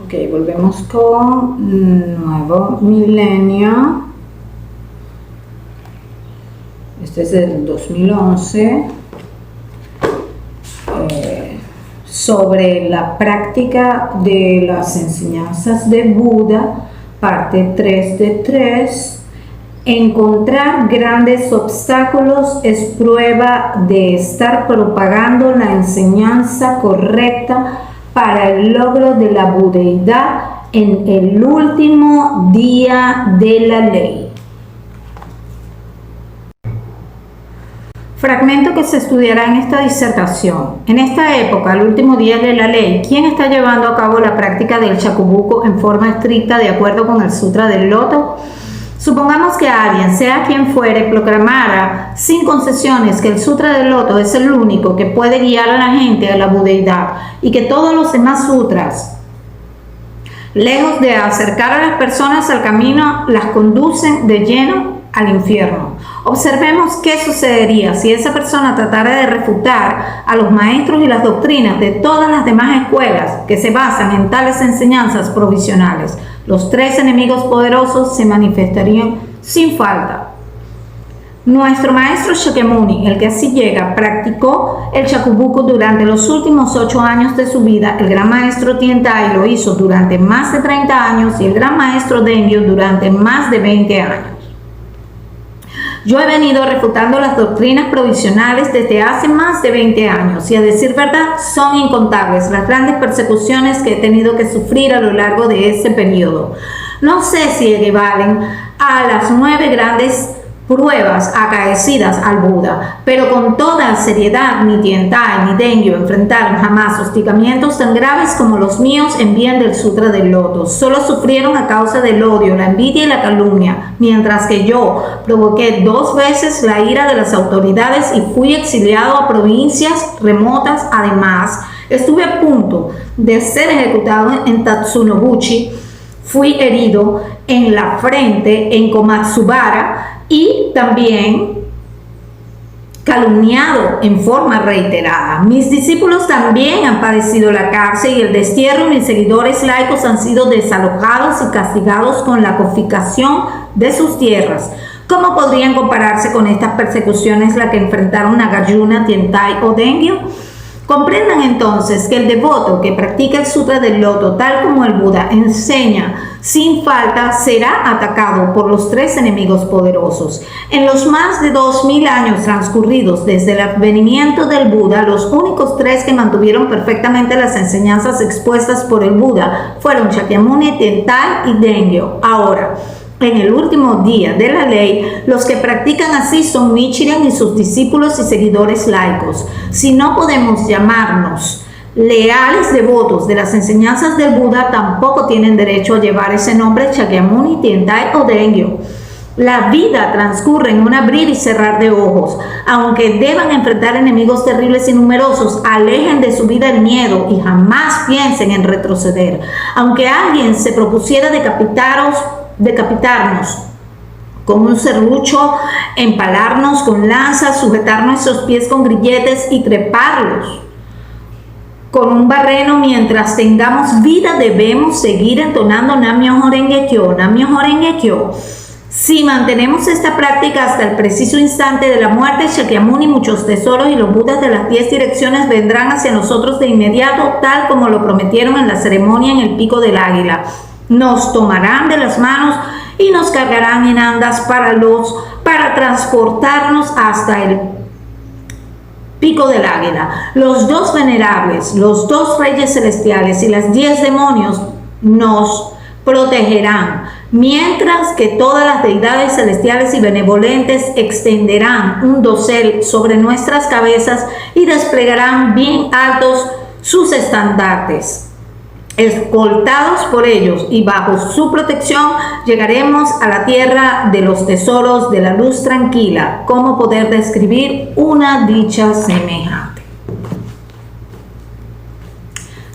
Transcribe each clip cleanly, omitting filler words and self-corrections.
Ok, volvemos con nuevo milenio. Este es del 2011. Sobre la práctica de las enseñanzas de Buda, parte 3 de 3. Encontrar grandes obstáculos es prueba de estar propagando la enseñanza correcta para el logro de la budeidad en el último día de la ley. Fragmento que se estudiará en esta disertación. En esta época, el último día de la ley, ¿quién está llevando a cabo la práctica del Shakubuku en forma estricta de acuerdo con el Sutra del Loto? Supongamos que alguien, sea quien fuere, proclamara sin concesiones que el Sutra del Loto es el único que puede guiar a la gente a la budeidad y que todos los demás sutras, lejos de acercar a las personas al camino, las conducen de lleno al infierno. Observemos qué sucedería si esa persona tratara de refutar a los maestros y las doctrinas de todas las demás escuelas que se basan en tales enseñanzas provisionales. Los tres enemigos poderosos se manifestarían sin falta. Nuestro maestro Shakyamuni, el que así llega, practicó el Shakubuku durante los últimos 8 años de su vida. El gran maestro Tiantai lo hizo durante más de 30 años y el gran maestro Dengyo durante más de 20 años. Yo he venido refutando las doctrinas provisionales desde hace más de 20 años y, a decir verdad, son incontables las grandes persecuciones que he tenido que sufrir a lo largo de ese periodo. No sé si equivalen a las 9 grandes pruebas acaecidas al Buda, pero con toda seriedad ni Tiantai ni Dengyo enfrentaron jamás hostigamientos tan graves como los míos en bien del Sutra del Loto. Solo sufrieron a causa del odio, la envidia y la calumnia, mientras que yo provoqué 2 veces la ira de las autoridades y fui exiliado a provincias remotas. Además, estuve a punto de ser ejecutado en Tatsunobuchi, fui herido en la frente en Komatsubara y también calumniado en forma reiterada. Mis discípulos también han padecido la cárcel y el destierro, y mis seguidores laicos han sido desalojados y castigados con la confiscación de sus tierras. ¿Cómo podrían compararse con estas persecuciones las que enfrentaron Nagarjuna, Tiantai o Dengyo? Comprendan entonces que el devoto que practica el Sutra del Loto, tal como el Buda enseña sin falta, será atacado por los 3 enemigos poderosos. En los más de 2000 años transcurridos desde el advenimiento del Buda, los únicos 3 que mantuvieron perfectamente las enseñanzas expuestas por el Buda fueron Shakyamuni, Tiantai y Dengyo. Ahora, en el último día de la ley, los que practican así son Nichiren y sus discípulos y seguidores laicos. Si no podemos llamarnos leales devotos de las enseñanzas del Buda, tampoco tienen derecho a llevar ese nombre Shakyamuni, Tiantai o Dengyo. La vida transcurre en un abrir y cerrar de ojos. Aunque deban enfrentar enemigos terribles y numerosos, alejen de su vida el miedo y jamás piensen en retroceder. Aunque alguien se propusiera decapitarnos con un serrucho, empalarnos con lanzas, sujetar nuestros pies con grilletes y treparlos con un barreno mientras tengamos vida, debemos seguir entonando Nam-myoho Renge Kyo, Nam-myoho Renge Kyo. Si mantenemos esta práctica hasta el preciso instante de la muerte, Shakyamuni, muchos tesoros y los Budas de las 10 direcciones vendrán hacia nosotros de inmediato, tal como lo prometieron en la ceremonia en el Pico del Águila. Nos tomarán de las manos y nos cargarán en andas para transportarnos hasta el Pico del Águila. Los 2 venerables, los 2 reyes celestiales y las 10 demonios nos protegerán, mientras que todas las deidades celestiales y benevolentes extenderán un dosel sobre nuestras cabezas y desplegarán bien altos sus estandartes. Escoltados por ellos y bajo su protección, llegaremos a la tierra de los tesoros de la luz tranquila. ¿Cómo poder describir una dicha semejante?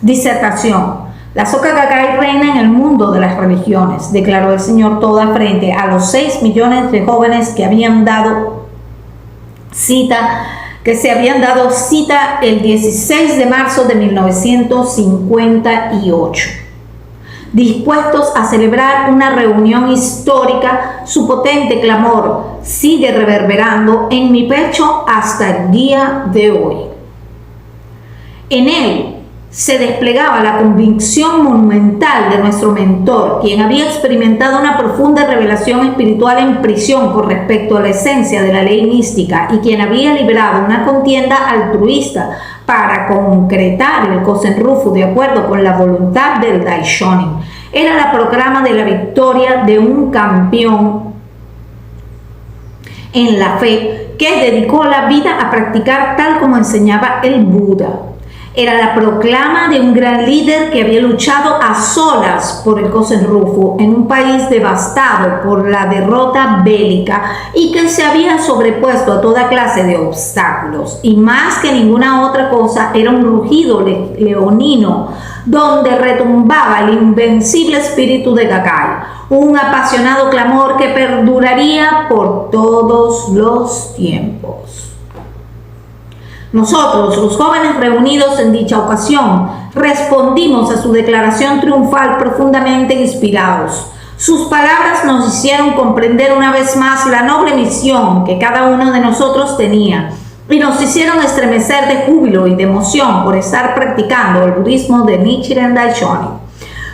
Disertación. La Soka Gakkai reina en el mundo de las religiones, declaró el Señor Toda frente a los 6 millones de jóvenes que se habían dado cita el 16 de marzo de 1958. dispuestos a celebrar una reunión histórica, su potente clamor sigue reverberando en mi pecho hasta el día de hoy. En él se desplegaba la convicción monumental de nuestro mentor, quien había experimentado una profunda revelación espiritual en prisión con respecto a la esencia de la ley mística y quien había librado una contienda altruista para concretar el Kosen Rufu de acuerdo con la voluntad del Daishonin. Era la proclama de la victoria de un campeón en la fe que dedicó la vida a practicar tal como enseñaba el Buda. Era la proclama de un gran líder que había luchado a solas por el Kosen Rufu en un país devastado por la derrota bélica y que se había sobrepuesto a toda clase de obstáculos. Y más que ninguna otra cosa, era un rugido leonino donde retumbaba el invencible espíritu de Gakai, un apasionado clamor que perduraría por todos los tiempos. Nosotros, los jóvenes reunidos en dicha ocasión, respondimos a su declaración triunfal profundamente inspirados. Sus palabras nos hicieron comprender una vez más la noble misión que cada uno de nosotros tenía y nos hicieron estremecer de júbilo y de emoción por estar practicando el budismo de Nichiren Daishonin.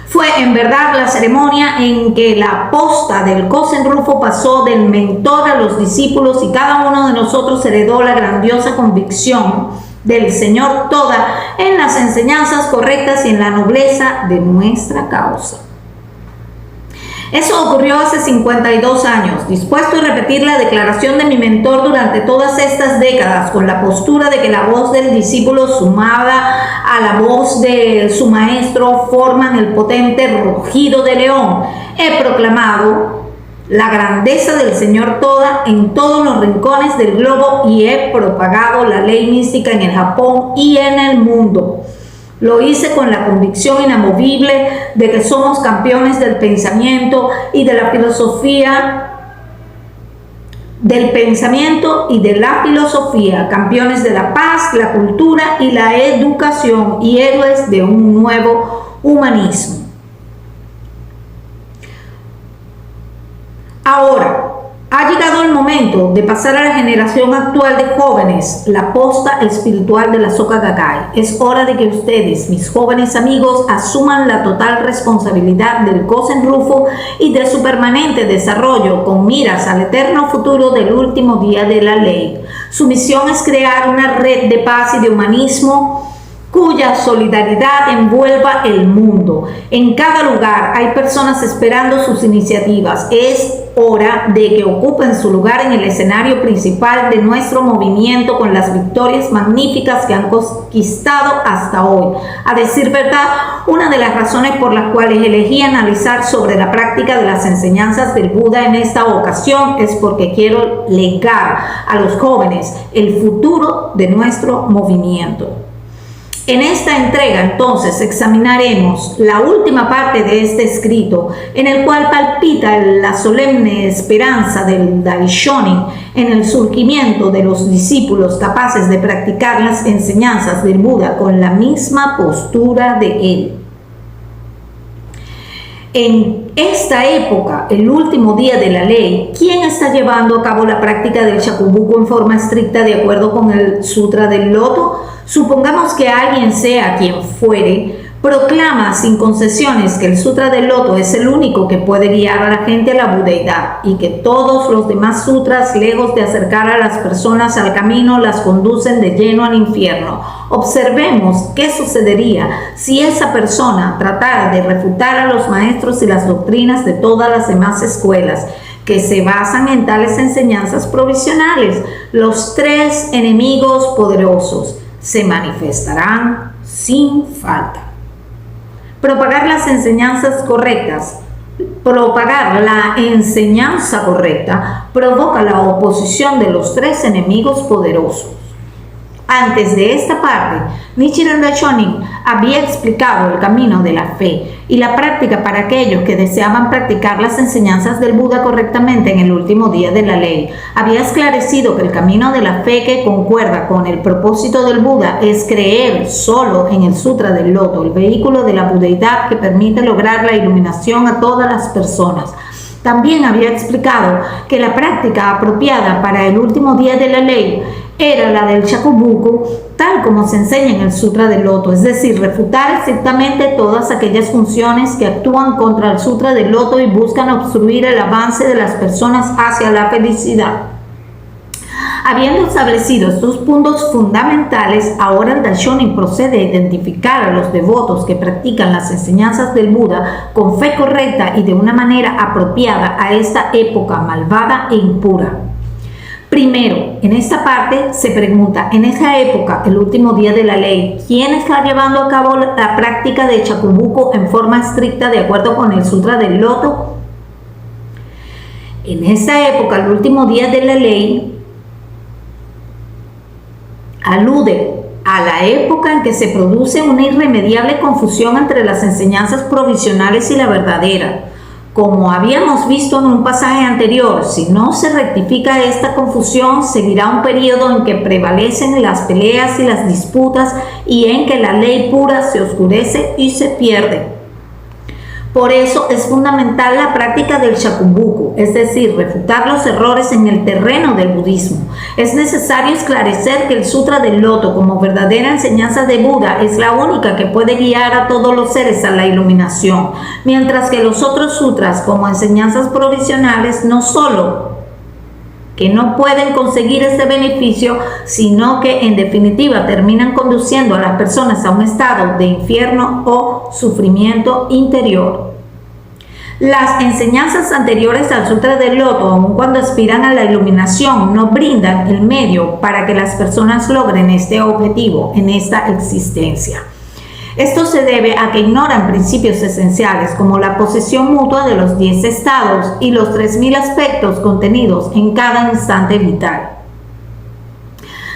Fue en verdad la ceremonia en que la posta del Kosen Rufu pasó del mentor a los discípulos y cada uno de nosotros heredó la grandiosa convicción del Señor Toda en las enseñanzas correctas y en la nobleza de nuestra causa. Eso ocurrió hace 52 años, dispuesto a repetir la declaración de mi mentor durante todas estas décadas, con la postura de que la voz del discípulo sumada a la voz de su maestro forman el potente rugido de león. He proclamado la grandeza del Señor Toda en todos los rincones del globo y he propagado la ley mística en el Japón y en el mundo. Lo hice con la convicción inamovible de que somos campeones del pensamiento y de la filosofía, campeones de la paz, la cultura y la educación y héroes de un nuevo humanismo. Ahora, ha llegado el momento de pasar a la generación actual de jóvenes la posta espiritual de la Soka Gakkai. Es hora de que ustedes, mis jóvenes amigos, asuman la total responsabilidad del Kosen Rufu y de su permanente desarrollo con miras al eterno futuro del último día de la ley. Su misión es crear una red de paz y de humanismo cuya solidaridad envuelva el mundo. En cada lugar hay personas esperando sus iniciativas. Es hora de que ocupen su lugar en el escenario principal de nuestro movimiento con las victorias magníficas que han conquistado hasta hoy. A decir verdad, una de las razones por las cuales elegí analizar sobre la práctica de las enseñanzas del Buda en esta ocasión es porque quiero legar a los jóvenes el futuro de nuestro movimiento. En esta entrega, entonces, examinaremos la última parte de este escrito, en el cual palpita la solemne esperanza del Daishonin en el surgimiento de los discípulos capaces de practicar las enseñanzas del Buda con la misma postura de él. En esta época, el último día de la ley, ¿quién está llevando a cabo la práctica del Shakubuku en forma estricta de acuerdo con el Sutra del Loto? Supongamos que alguien, sea quien fuere, proclama sin concesiones que el Sutra del Loto es el único que puede guiar a la gente a la budeidad y que todos los demás sutras, lejos de acercar a las personas al camino, las conducen de lleno al infierno. Observemos qué sucedería si esa persona tratara de refutar a los maestros y las doctrinas de todas las demás escuelas que se basan en tales enseñanzas provisionales. Los tres enemigos poderosos se manifestarán sin falta. Propagar las enseñanzas correctas. Propagar la enseñanza correcta provoca la oposición de los tres enemigos poderosos. Antes de esta parte, Nichiren Daishonin había explicado el camino de la fe y la práctica para aquellos que deseaban practicar las enseñanzas del Buda correctamente en el último día de la ley. Había esclarecido que el camino de la fe que concuerda con el propósito del Buda es creer solo en el Sutra del Loto, el vehículo de la budeidad que permite lograr la iluminación a todas las personas. También había explicado que la práctica apropiada para el último día de la ley era la del Shakubuku, tal como se enseña en el Sutra del Loto, es decir, refutar estrictamente todas aquellas funciones que actúan contra el Sutra del Loto y buscan obstruir el avance de las personas hacia la felicidad. Habiendo establecido estos puntos fundamentales, ahora el Daishonin procede a identificar a los devotos que practican las enseñanzas del Buda con fe correcta y de una manera apropiada a esta época malvada e impura. Primero, en esta parte se pregunta, en esa época, el último día de la ley, ¿quién está llevando a cabo la práctica de Shakubuku en forma estricta de acuerdo con el Sutra del Loto? En esa época, el último día de la ley alude a la época en que se produce una irremediable confusión entre las enseñanzas provisionales y la verdadera. Como habíamos visto en un pasaje anterior, si no se rectifica esta confusión, seguirá un periodo en que prevalecen las peleas y las disputas y en que la ley pura se oscurece y se pierde. Por eso es fundamental la práctica del Shakubuku, es decir, refutar los errores en el terreno del budismo. Es necesario esclarecer que el Sutra del Loto, como verdadera enseñanza de Buda, es la única que puede guiar a todos los seres a la iluminación, mientras que los otros sutras, como enseñanzas provisionales, no solo que no pueden conseguir este beneficio, sino que en definitiva terminan conduciendo a las personas a un estado de infierno o sufrimiento interior. Las enseñanzas anteriores al Sutra del Loto, aun cuando aspiran a la iluminación, no brindan el medio para que las personas logren este objetivo en esta existencia. Esto se debe a que ignoran principios esenciales como la posesión mutua de los 10 estados y los 3000 aspectos contenidos en cada instante vital.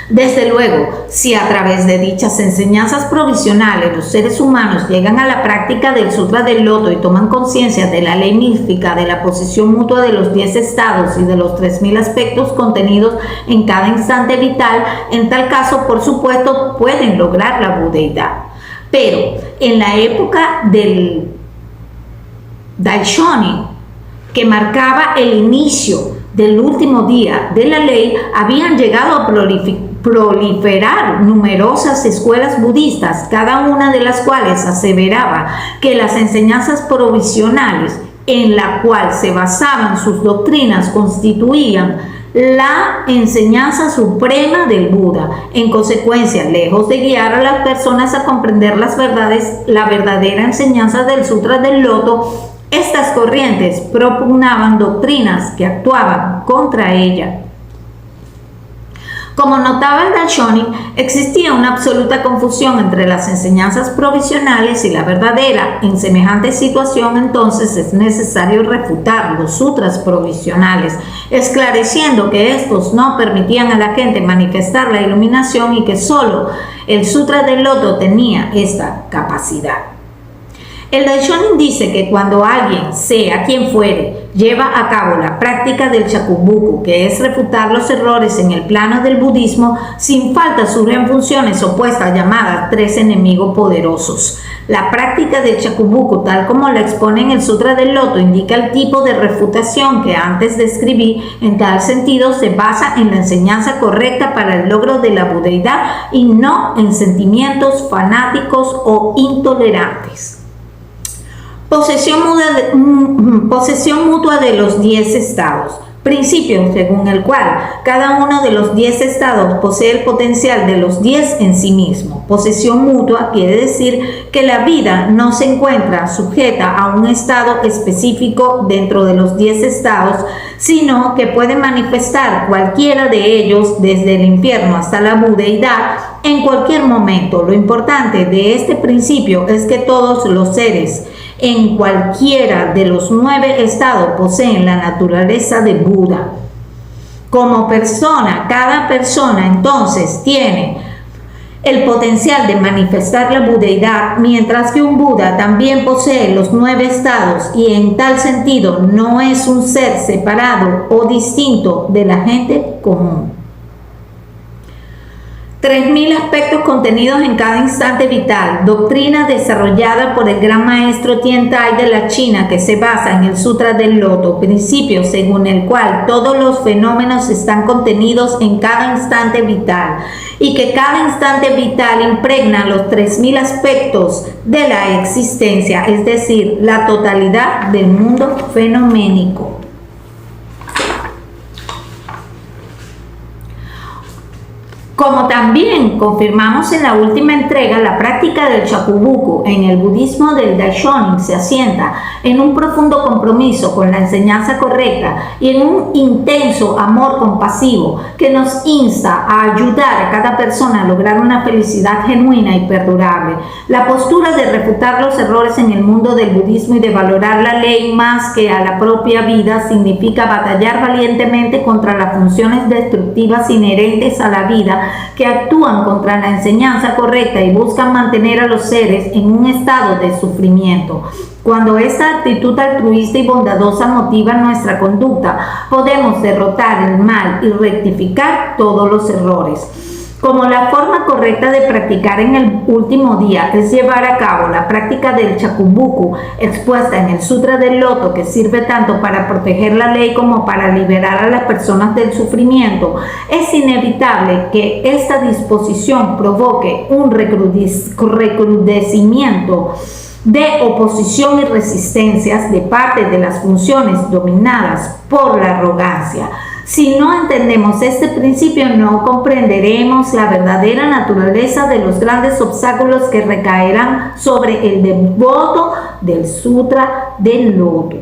Desde luego, si a través de dichas enseñanzas provisionales los seres humanos llegan a la práctica del Sutra del Loto y toman conciencia de la ley mística de la posesión mutua de los 10 estados y de los 3000 aspectos contenidos en cada instante vital, en tal caso, por supuesto, pueden lograr la budeidad. Pero en la época del Daishonin, que marcaba el inicio del último día de la ley, habían llegado a proliferar numerosas escuelas budistas, cada una de las cuales aseveraba que las enseñanzas provisionales en la cual se basaban sus doctrinas constituían la enseñanza suprema del Buda. En consecuencia, lejos de guiar a las personas a comprender la verdadera enseñanza del Sutra del Loto, estas corrientes propugnaban doctrinas que actuaban contra ella. Como notaba el Daishonin, existía una absoluta confusión entre las enseñanzas provisionales y la verdadera. En semejante situación, entonces, es necesario refutar los sutras provisionales, esclareciendo que estos no permitían a la gente manifestar la iluminación y que solo el Sutra del Loto tenía esta capacidad. El Daishonin dice que cuando alguien, sea quien fuere, lleva a cabo la práctica del Shakubuku, que es refutar los errores en el plano del budismo, sin falta surgen funciones opuestas llamadas 3 enemigos poderosos. La práctica del Shakubuku, tal como la expone en el Sutra del Loto, indica el tipo de refutación que antes describí. En tal sentido, se basa en la enseñanza correcta para el logro de la budeidad y no en sentimientos fanáticos o intolerantes. Posesión mutua de los 10 estados. Principio según el cual cada uno de los 10 estados posee el potencial de los 10 en sí mismo. Posesión mutua quiere decir que la vida no se encuentra sujeta a un estado específico dentro de los 10 estados, sino que puede manifestar cualquiera de ellos desde el infierno hasta la budeidad en cualquier momento. Lo importante de este principio es que todos los seres en cualquiera de los 9 estados poseen la naturaleza de Buda. Como persona, cada persona entonces tiene el potencial de manifestar la budeidad, mientras que un Buda también posee los 9 estados y en tal sentido no es un ser separado o distinto de la gente común. 3000 aspectos contenidos en cada instante vital, doctrina desarrollada por el gran maestro Tiantai de la China que se basa en el Sutra del Loto, principio según el cual todos los fenómenos están contenidos en cada instante vital y que cada instante vital impregna los 3000 aspectos de la existencia, es decir, la totalidad del mundo fenoménico. Como también confirmamos en la última entrega, la práctica del Shakubuku en el budismo del Daishonin se asienta en un profundo compromiso con la enseñanza correcta y en un intenso amor compasivo que nos insta a ayudar a cada persona a lograr una felicidad genuina y perdurable. La postura de refutar los errores en el mundo del budismo y de valorar la ley más que a la propia vida significa batallar valientemente contra las funciones destructivas inherentes a la vida que actúan contra la enseñanza correcta y buscan mantener a los seres en un estado de sufrimiento. Cuando esta actitud altruista y bondadosa motiva nuestra conducta, podemos derrotar el mal y rectificar todos los errores. Como la forma correcta de practicar en el último día es llevar a cabo la práctica del Shakubuku expuesta en el Sutra del Loto, que sirve tanto para proteger la ley como para liberar a las personas del sufrimiento, es inevitable que esta disposición provoque un recrudecimiento de oposición y resistencias de parte de las funciones dominadas por la arrogancia. Si no entendemos este principio, no comprenderemos la verdadera naturaleza de los grandes obstáculos que recaerán sobre el devoto del Sutra del Loto.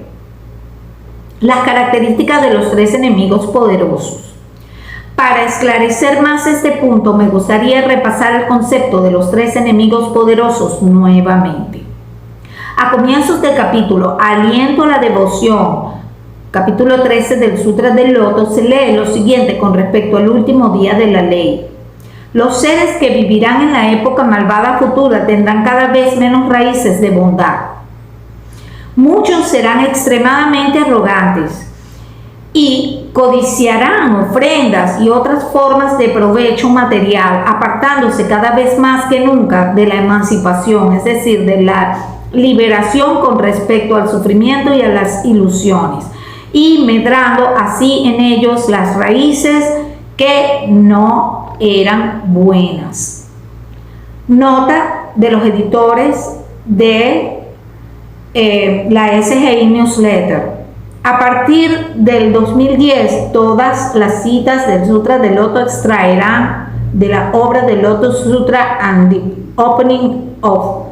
Las características de los 3 enemigos poderosos. Para esclarecer más este punto, me gustaría repasar el concepto de los 3 enemigos poderosos nuevamente. A comienzos del capítulo Aliento a la Devoción, capítulo 13 del Sutra del Loto, se lee lo siguiente con respecto al último día de la ley. Los seres que vivirán en la época malvada futura tendrán cada vez menos raíces de bondad. Muchos serán extremadamente arrogantes y codiciarán ofrendas y otras formas de provecho material, apartándose cada vez más que nunca de la emancipación, es decir, de la liberación con respecto al sufrimiento y a las ilusiones, y medrando así en ellos las raíces que no eran buenas. Nota de los editores de la SGI Newsletter. A partir del 2010, todas las citas del Sutra del Loto extraerán de la obra del Lotus Sutra and the Opening of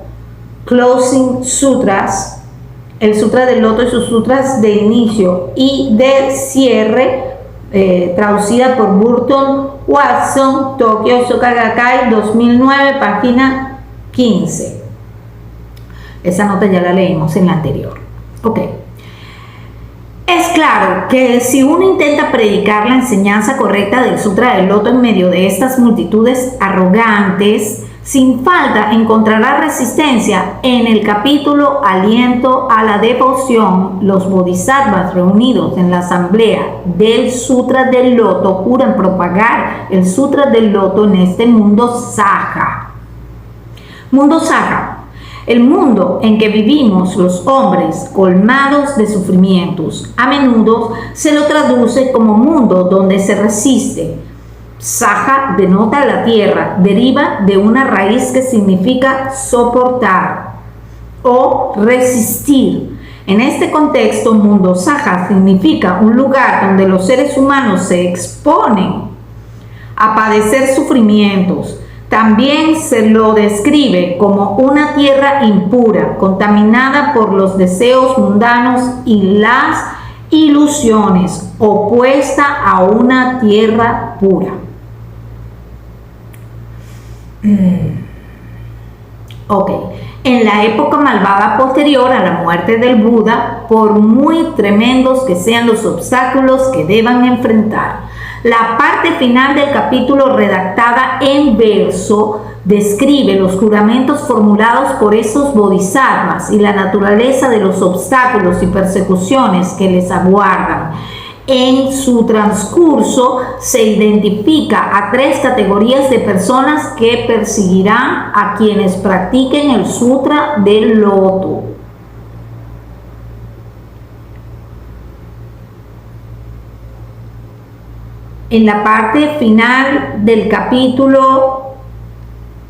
Closing Sutras, el Sutra del Loto y sus sutras de inicio y de cierre, traducida por Burton Watson, Tokyo Soka Gakkai 2009, página 15. Esa nota ya la leímos en la anterior. Ok. Es claro que si uno intenta predicar la enseñanza correcta del Sutra del Loto en medio de estas multitudes arrogantes, sin falta encontrará resistencia. En el capítulo Aliento a la Devoción, los bodhisattvas reunidos en la asamblea del Sutra del Loto juran propagar el Sutra del Loto en este mundo saja. Mundo saja, el mundo en que vivimos los hombres colmados de sufrimientos. A menudo se lo traduce como mundo donde se resiste. Saja denota la tierra, deriva de una raíz que significa soportar o resistir. En este contexto, mundo saja significa un lugar donde los seres humanos se exponen a padecer sufrimientos. También se lo describe como una tierra impura, contaminada por los deseos mundanos y las ilusiones, opuesta a una tierra pura. Ok, en la época malvada posterior a la muerte del Buda, por muy tremendos que sean los obstáculos que deban enfrentar, la parte final del capítulo redactada en verso Describe los juramentos formulados por esos bodhisattvas y la naturaleza de los obstáculos y persecuciones que les aguardan. En su transcurso se identifica a 3 categorías de personas que perseguirán a quienes practiquen el Sutra del Loto. En la parte final del capítulo,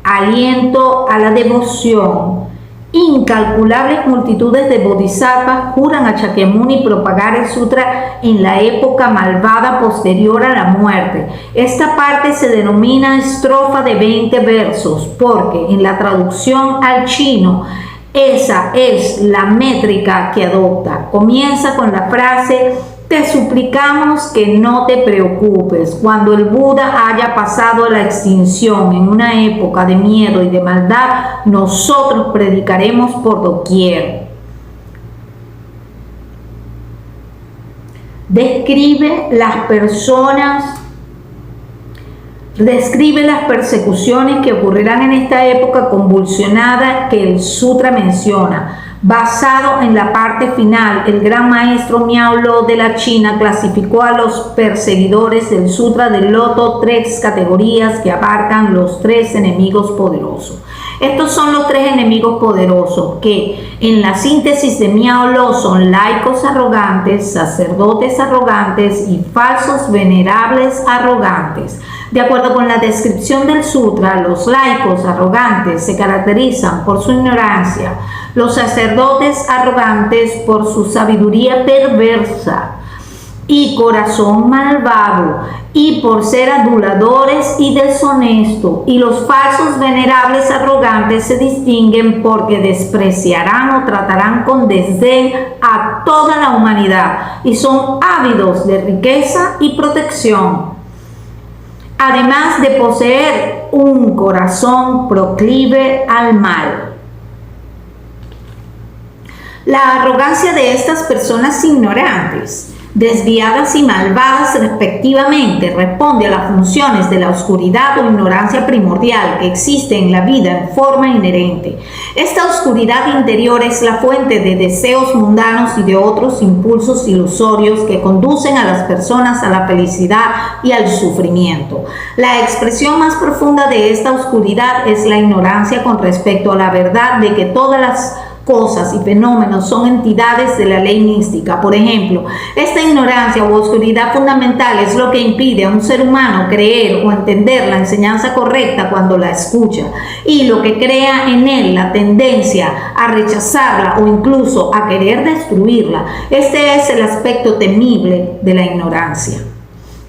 aliento a la devoción. Incalculables multitudes de bodhisattvas juran a Shakyamuni propagar el sutra en la época malvada posterior a la muerte. Esta parte se denomina estrofa de 20 versos porque en la traducción al chino esa es la métrica que adopta. Comienza con la frase: te suplicamos que no te preocupes. Cuando el Buda haya pasado a la extinción en una época de miedo y de maldad, nosotros predicaremos por doquier. Describe las persecuciones que ocurrirán en esta época convulsionada que el sutra menciona. Basado en la parte final, el gran maestro Miao Lo de la China clasificó a los perseguidores del Sutra del Loto 3 categorías que abarcan los 3 enemigos poderosos. Estos son los 3 enemigos poderosos que, en la síntesis de Miao Lo, son laicos arrogantes, sacerdotes arrogantes y falsos venerables arrogantes. De acuerdo con la descripción del sutra, los laicos arrogantes se caracterizan por su ignorancia, los sacerdotes arrogantes por su sabiduría perversa y corazón malvado y por ser aduladores y deshonestos, y los falsos venerables arrogantes se distinguen porque despreciarán o tratarán con desdén a toda la humanidad y son ávidos de riqueza y protección, además de poseer un corazón proclive al mal. La arrogancia de estas personas ignorantes, desviadas y malvadas respectivamente, responde a las funciones de la oscuridad o ignorancia primordial que existe en la vida en forma inherente. Esta oscuridad interior es la fuente de deseos mundanos y de otros impulsos ilusorios que conducen a las personas a la felicidad y al sufrimiento. La expresión más profunda de esta oscuridad es la ignorancia con respecto a la verdad de que todas las cosas y fenómenos son entidades de la ley mística. Por ejemplo, esta ignorancia o oscuridad fundamental es lo que impide a un ser humano creer o entender la enseñanza correcta cuando la escucha, y lo que crea en él la tendencia a rechazarla o incluso a querer destruirla. Este es el aspecto temible de la ignorancia.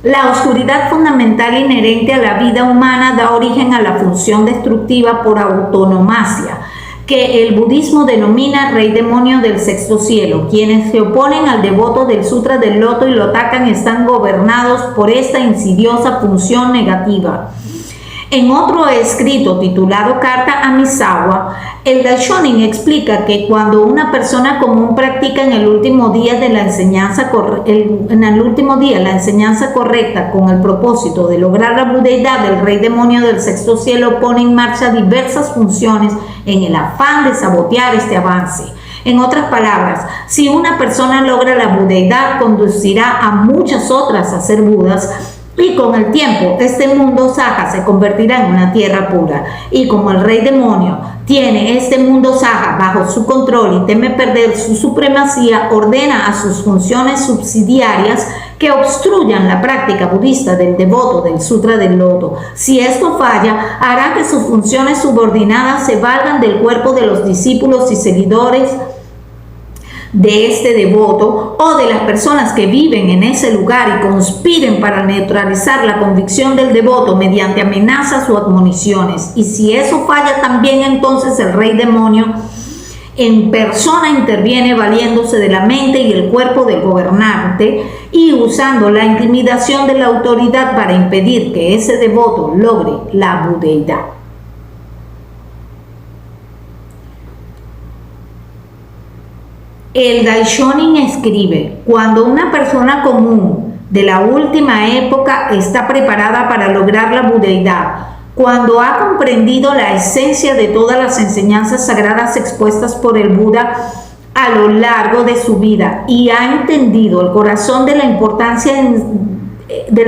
La oscuridad fundamental inherente a la vida humana da origen a la función destructiva por autonomacia, que el budismo denomina rey demonio del sexto cielo. Quienes se oponen al devoto del Sutra del Loto y lo atacan están gobernados por esta insidiosa función negativa. En otro escrito titulado Carta a Misawa, el Daishonin explica que cuando una persona común practica en el último día la enseñanza correcta con el propósito de lograr la budeidad del rey demonio del sexto cielo, pone en marcha diversas funciones en el afán de sabotear este avance. En otras palabras, si una persona logra la budeidad, conducirá a muchas otras a ser budas, y con el tiempo este mundo saja se convertirá en una tierra pura. Y como el rey demonio tiene este mundo saja bajo su control y teme perder su supremacía, ordena a sus funciones subsidiarias que obstruyan la práctica budista del devoto del Sutra del Loto. Si esto falla, hará que sus funciones subordinadas se valgan del cuerpo de los discípulos y seguidores de este devoto o de las personas que viven en ese lugar y conspiren para neutralizar la convicción del devoto mediante amenazas o admoniciones. Y si eso falla también, entonces el rey demonio en persona interviene valiéndose de la mente y el cuerpo del gobernante y usando la intimidación de la autoridad para impedir que ese devoto logre la budeidad. El Daishonin escribe: cuando una persona común de la última época está preparada para lograr la budeidad, cuando ha comprendido la esencia de todas las enseñanzas sagradas expuestas por el Buda a lo largo de su vida y ha entendido el corazón de la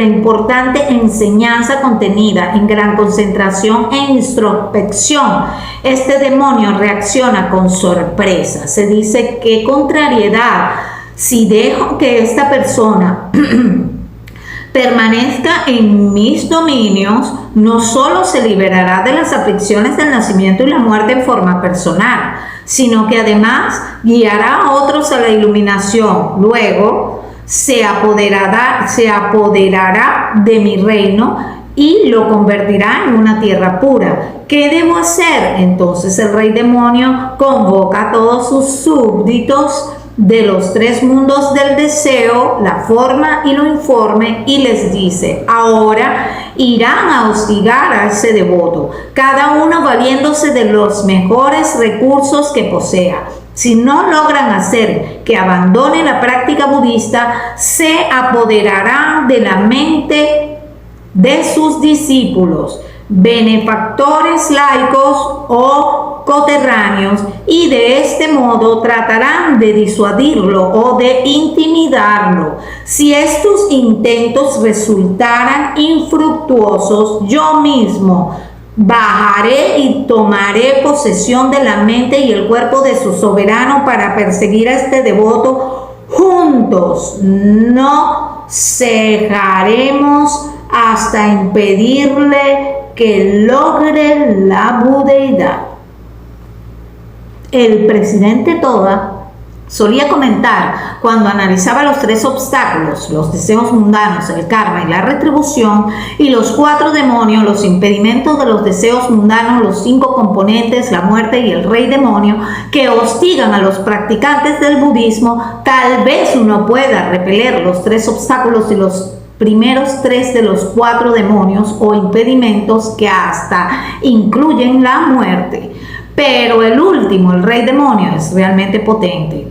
importante enseñanza contenida en gran concentración e introspección, este demonio reacciona con sorpresa. Se dice: qué contrariedad, si dejo que esta persona permanezca en mis dominios, no solo se liberará de las aflicciones del nacimiento y la muerte en forma personal, sino que además guiará a otros a la iluminación. Luego se apoderará de mi reino y lo convertirá en una tierra pura. ¿Qué debo hacer? Entonces el rey demonio convoca a todos sus súbditos de los tres mundos del deseo, la forma y lo informe, y les dice: ahora irán a hostigar a ese devoto, cada uno valiéndose de los mejores recursos que posea. Si no logran hacer que abandone la práctica budista, se apoderarán de la mente de sus discípulos, benefactores laicos o coterráneos, y de este modo tratarán de disuadirlo o de intimidarlo. Si estos intentos resultaran infructuosos, yo mismo bajaré y tomaré posesión de la mente y el cuerpo de su soberano para perseguir a este devoto. Juntos no cejaremos hasta impedirle que logre la budeidad. El presidente Toda solía comentar, cuando analizaba los tres obstáculos, los deseos mundanos, el karma y la retribución, y los cuatro demonios, los impedimentos de los deseos mundanos, los cinco componentes, la muerte y el rey demonio, que hostigan a los practicantes del budismo, tal vez uno pueda repeler los tres obstáculos y los primeros tres de los cuatro demonios o impedimentos, que hasta incluyen la muerte. Pero el último, el rey demonio, es realmente potente.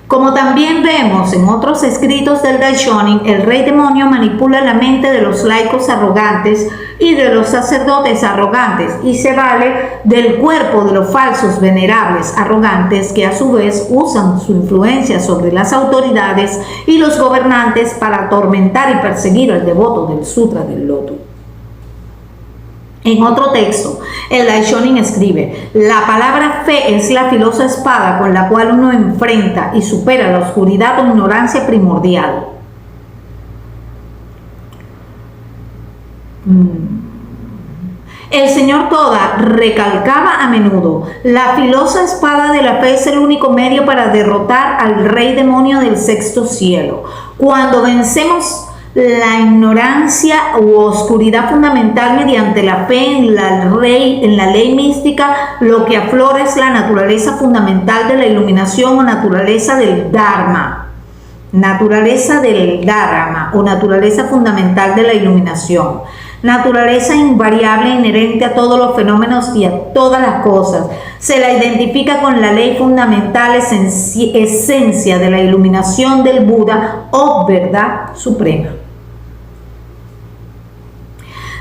Como también vemos en otros escritos del Daishonin, el rey demonio manipula la mente de los laicos arrogantes y de los sacerdotes arrogantes, y se vale del cuerpo de los falsos venerables arrogantes, que a su vez usan su influencia sobre las autoridades y los gobernantes para atormentar y perseguir al devoto del Sutra del Loto. En otro texto, el Daishonin escribe: la palabra fe es la filosa espada con la cual uno enfrenta y supera la oscuridad o ignorancia primordial. El señor Toda recalcaba a menudo: la filosa espada de la fe es el único medio para derrotar al rey demonio del sexto cielo. Cuando vencemos la ignorancia u oscuridad fundamental mediante la fe en la ley mística, lo que aflora es la naturaleza fundamental de la iluminación o naturaleza del Dharma. Naturaleza del Dharma o naturaleza fundamental de la iluminación. Naturaleza invariable inherente a todos los fenómenos y a todas las cosas. Se la identifica con la ley fundamental, esencia de la iluminación del Buda o verdad suprema,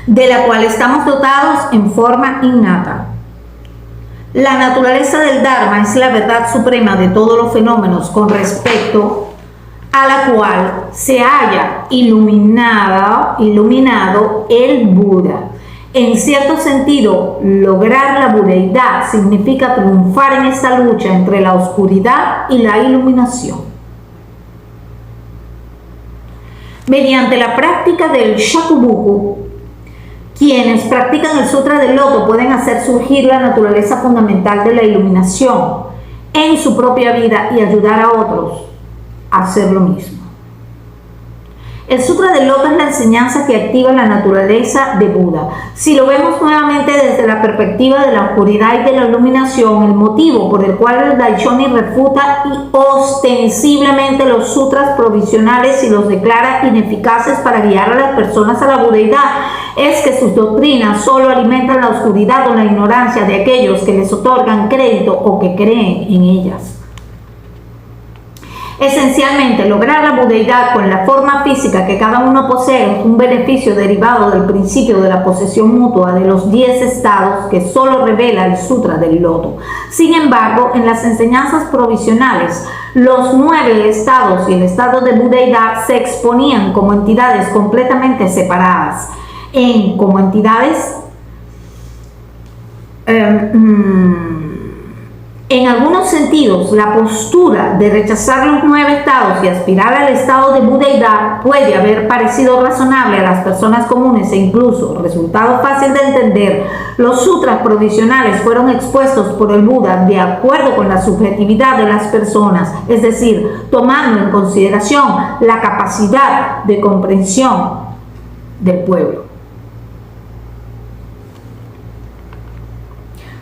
de la cual estamos dotados en forma innata. La naturaleza del Dharma es la verdad suprema de todos los fenómenos, con respecto a la cual se haya iluminado el Buda. En cierto sentido, lograr la budeidad significa triunfar en esta lucha entre la oscuridad y la iluminación. Mediante la práctica del Shakubuku, quienes practican el Sutra del Loto pueden hacer surgir la naturaleza fundamental de la iluminación en su propia vida y ayudar a otros a hacer lo mismo. El Sutra del Loto es la enseñanza que activa la naturaleza de Buda. Si lo vemos nuevamente desde la perspectiva de la oscuridad y de la iluminación, el motivo por el cual el Daishonin refuta ostensiblemente los sutras provisionales y los declara ineficaces para guiar a las personas a la budeidad es que sus doctrinas solo alimentan la oscuridad o la ignorancia de aquellos que les otorgan crédito o que creen en ellas. Esencialmente, lograr la budeidad con la forma física que cada uno posee es un beneficio derivado del principio de la posesión mutua de los 10 estados que solo revela el Sutra del Loto. Sin embargo, en las enseñanzas provisionales, los 9 estados y el estado de budeidad se exponían como entidades completamente separadas, como entidades en algunos sentidos, la postura de rechazar los 9 estados y aspirar al estado de budeidad puede haber parecido razonable a las personas comunes e incluso resultado fácil de entender. Los sutras provisionales fueron expuestos por el Buda de acuerdo con la subjetividad de las personas, es decir, tomando en consideración la capacidad de comprensión del pueblo.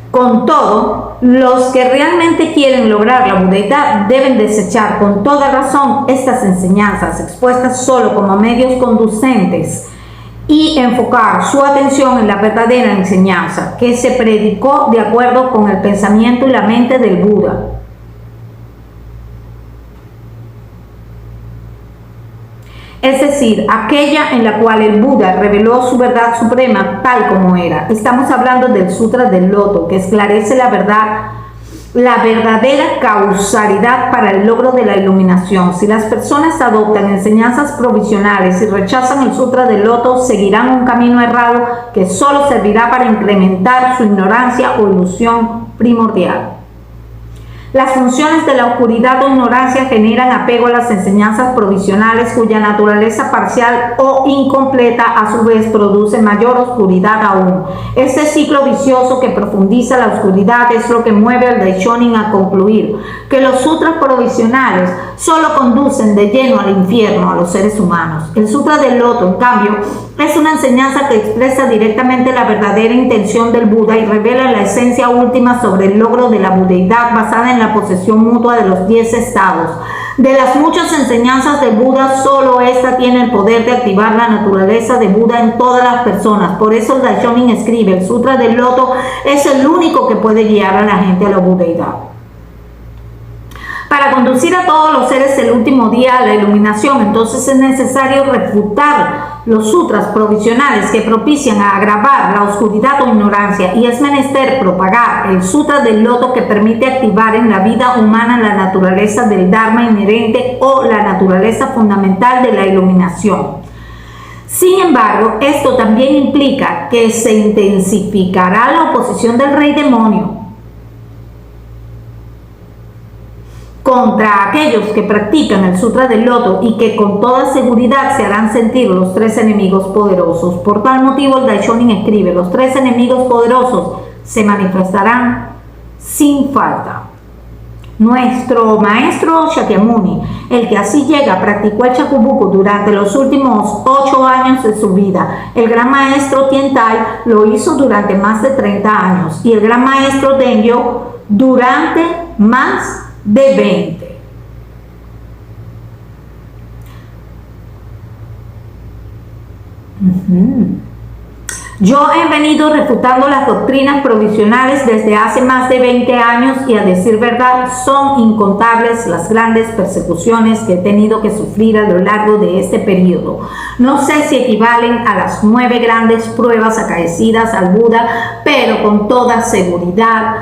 Con todo, los que realmente quieren lograr la budeidad deben desechar con toda razón estas enseñanzas expuestas solo como medios conducentes y enfocar su atención en la verdadera enseñanza que se predicó de acuerdo con el pensamiento y la mente del Buda. Es decir, aquella en la cual el Buda reveló su verdad suprema tal como era. Estamos hablando del Sutra del Loto, que esclarece la verdadera causalidad para el logro de la iluminación. Si las personas adoptan enseñanzas provisionales y rechazan el Sutra del Loto, seguirán un camino errado que solo servirá para incrementar su ignorancia o ilusión primordial. Las funciones de la oscuridad o ignorancia generan apego a las enseñanzas provisionales cuya naturaleza parcial o incompleta a su vez produce mayor oscuridad aún. Este ciclo vicioso que profundiza la oscuridad es lo que mueve al Daishonin a concluir que los sutras provisionales solo conducen de lleno al infierno a los seres humanos. El Sutra del Loto, en cambio, es una enseñanza que expresa directamente la verdadera intención del Buda y revela la esencia última sobre el logro de la budeidad basada en la posesión mutua de los 10 estados. De las muchas enseñanzas de Buda, solo esta tiene el poder de activar la naturaleza de Buda en todas las personas. Por eso el Daishonin escribe, el Sutra del Loto es el único que puede guiar a la gente a la budeidad. Para conducir a todos los seres el último día a la iluminación, entonces es necesario refutar los sutras provisionales que propician a agravar la oscuridad o ignorancia, y es menester propagar el Sutra del Loto que permite activar en la vida humana la naturaleza del Dharma inherente o la naturaleza fundamental de la iluminación. Sin embargo, esto también implica que se intensificará la oposición del rey demonio contra aquellos que practican el Sutra del Loto y que con toda seguridad se harán sentir los 3 enemigos poderosos. Por tal motivo el Daishonin escribe, los 3 enemigos poderosos se manifestarán sin falta. Nuestro maestro Shakyamuni, el que así llega, practicó el Shakubuku durante los últimos 8 años de su vida. El gran maestro Tiantai lo hizo durante más de 30 años y el gran maestro Dengyo durante más de 20. Yo he venido refutando las doctrinas provisionales desde hace más de 20 años y, a decir verdad, son incontables las grandes persecuciones que he tenido que sufrir a lo largo de este periodo. No sé si equivalen a las 9 grandes pruebas acaecidas al Buda, pero con toda seguridad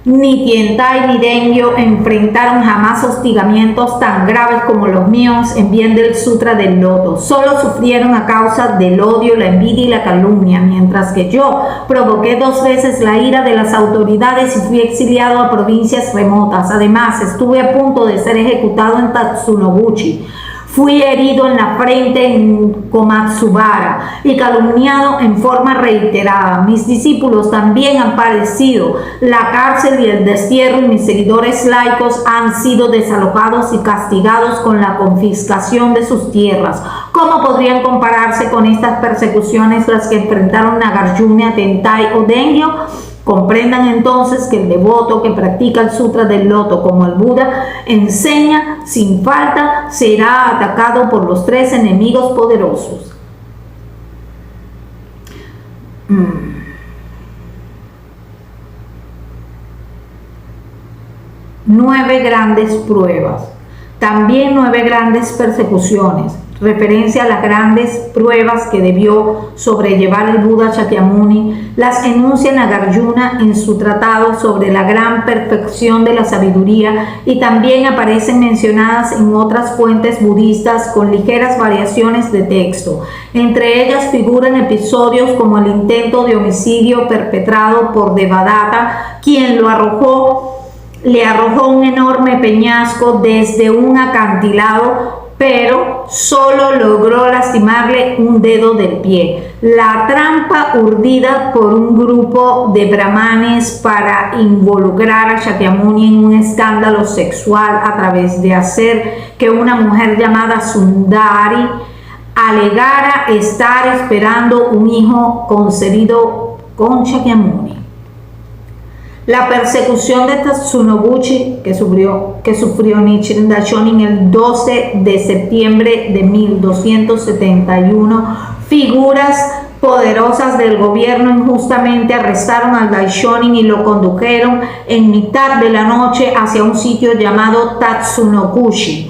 ni Tiantai ni Dengyo enfrentaron jamás hostigamientos tan graves como los míos en bien del Sutra del Loto. Solo sufrieron a causa del odio, la envidia y la calumnia, mientras que yo provoqué 2 veces la ira de las autoridades y fui exiliado a provincias remotas. Además, estuve a punto de ser ejecutado en Tatsunobuchi. Fui herido en la frente en Komatsubara y calumniado en forma reiterada. Mis discípulos también han padecido la cárcel y el destierro, y mis seguidores laicos han sido desalojados y castigados con la confiscación de sus tierras. ¿Cómo podrían compararse con estas persecuciones las que enfrentaron Nagarjuna, Tiantai o Dengyo? Comprendan entonces que el devoto que practica el Sutra del Loto como el Buda enseña sin falta será atacado por los 3 enemigos poderosos. 9 grandes pruebas. También 9 grandes persecuciones, referencia a las grandes pruebas que debió sobrellevar el Buda Shakyamuni, las enuncia Nagarjuna en su tratado sobre la gran perfección de la sabiduría y también aparecen mencionadas en otras fuentes budistas con ligeras variaciones de texto. Entre ellas figuran episodios como el intento de homicidio perpetrado por Devadatta, quien le arrojó un enorme peñasco desde un acantilado, pero solo logró lastimarle un dedo del pie. La trampa urdida por un grupo de brahmanes para involucrar a Shakyamuni en un escándalo sexual a través de hacer que una mujer llamada Sundari alegara estar esperando un hijo concebido con Shakyamuni. La persecución de Tatsunobuchi que sufrió Nichiren Daishonin el 12 de septiembre de 1271, figuras poderosas del gobierno injustamente arrestaron al Daishonin y lo condujeron en mitad de la noche hacia un sitio llamado Tatsunokushi,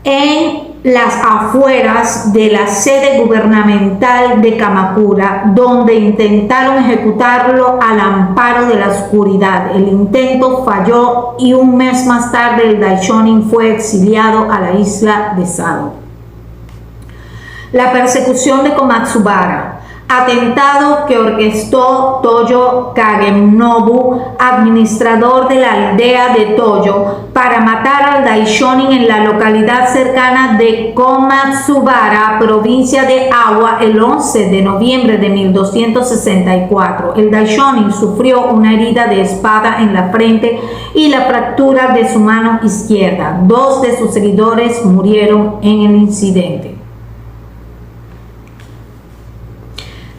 en las afueras de la sede gubernamental de Kamakura, donde intentaron ejecutarlo al amparo de la oscuridad. El intento falló y un mes más tarde el Daishonin fue exiliado a la isla de Sado. La persecución de Komatsubara. Atentado que orquestó Toyo Kagenobu, administrador de la aldea de Toyo, para matar al Daishonin en la localidad cercana de Komatsubara, provincia de Awa, el 11 de noviembre de 1264. El Daishonin sufrió una herida de espada en la frente y la fractura de su mano izquierda. 2 de sus seguidores murieron en el incidente.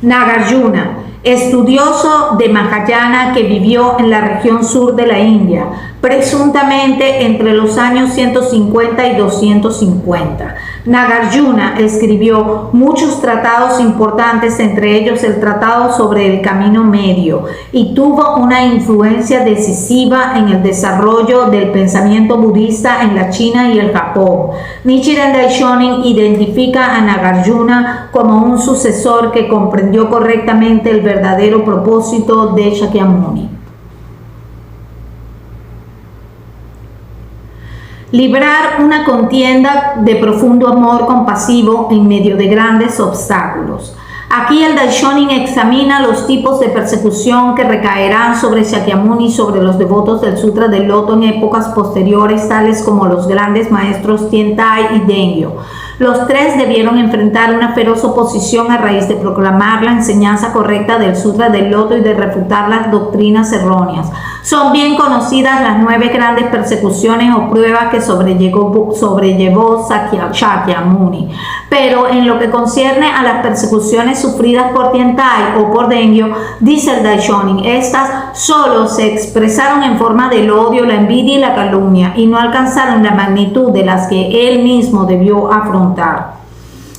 Nagarjuna, estudioso de Mahayana que vivió en la región sur de la India, presuntamente entre los años 150 y 250. Nagarjuna escribió muchos tratados importantes, entre ellos el Tratado sobre el Camino Medio, y tuvo una influencia decisiva en el desarrollo del pensamiento budista en la China y el Japón. Nichiren Daishonin identifica a Nagarjuna como un sucesor que comprendió correctamente el verdadero propósito de Shakyamuni. Librar una contienda de profundo amor compasivo en medio de grandes obstáculos. Aquí el Daishonin examina los tipos de persecución que recaerán sobre Shakyamuni y sobre los devotos del Sutra del Loto en épocas posteriores, tales como los grandes maestros Tiantai y Dengyo. Los 3 debieron enfrentar una feroz oposición a raíz de proclamar la enseñanza correcta del Sutra del Loto y de refutar las doctrinas erróneas. Son bien conocidas las 9 grandes persecuciones o pruebas que sobrellevó Shakyamuni. Pero en lo que concierne a las persecuciones sufridas por Tiantai o por Dengyo, dice el Daishonin, estas solo se expresaron en forma del odio, la envidia y la calumnia, y no alcanzaron la magnitud de las que él mismo debió afrontar.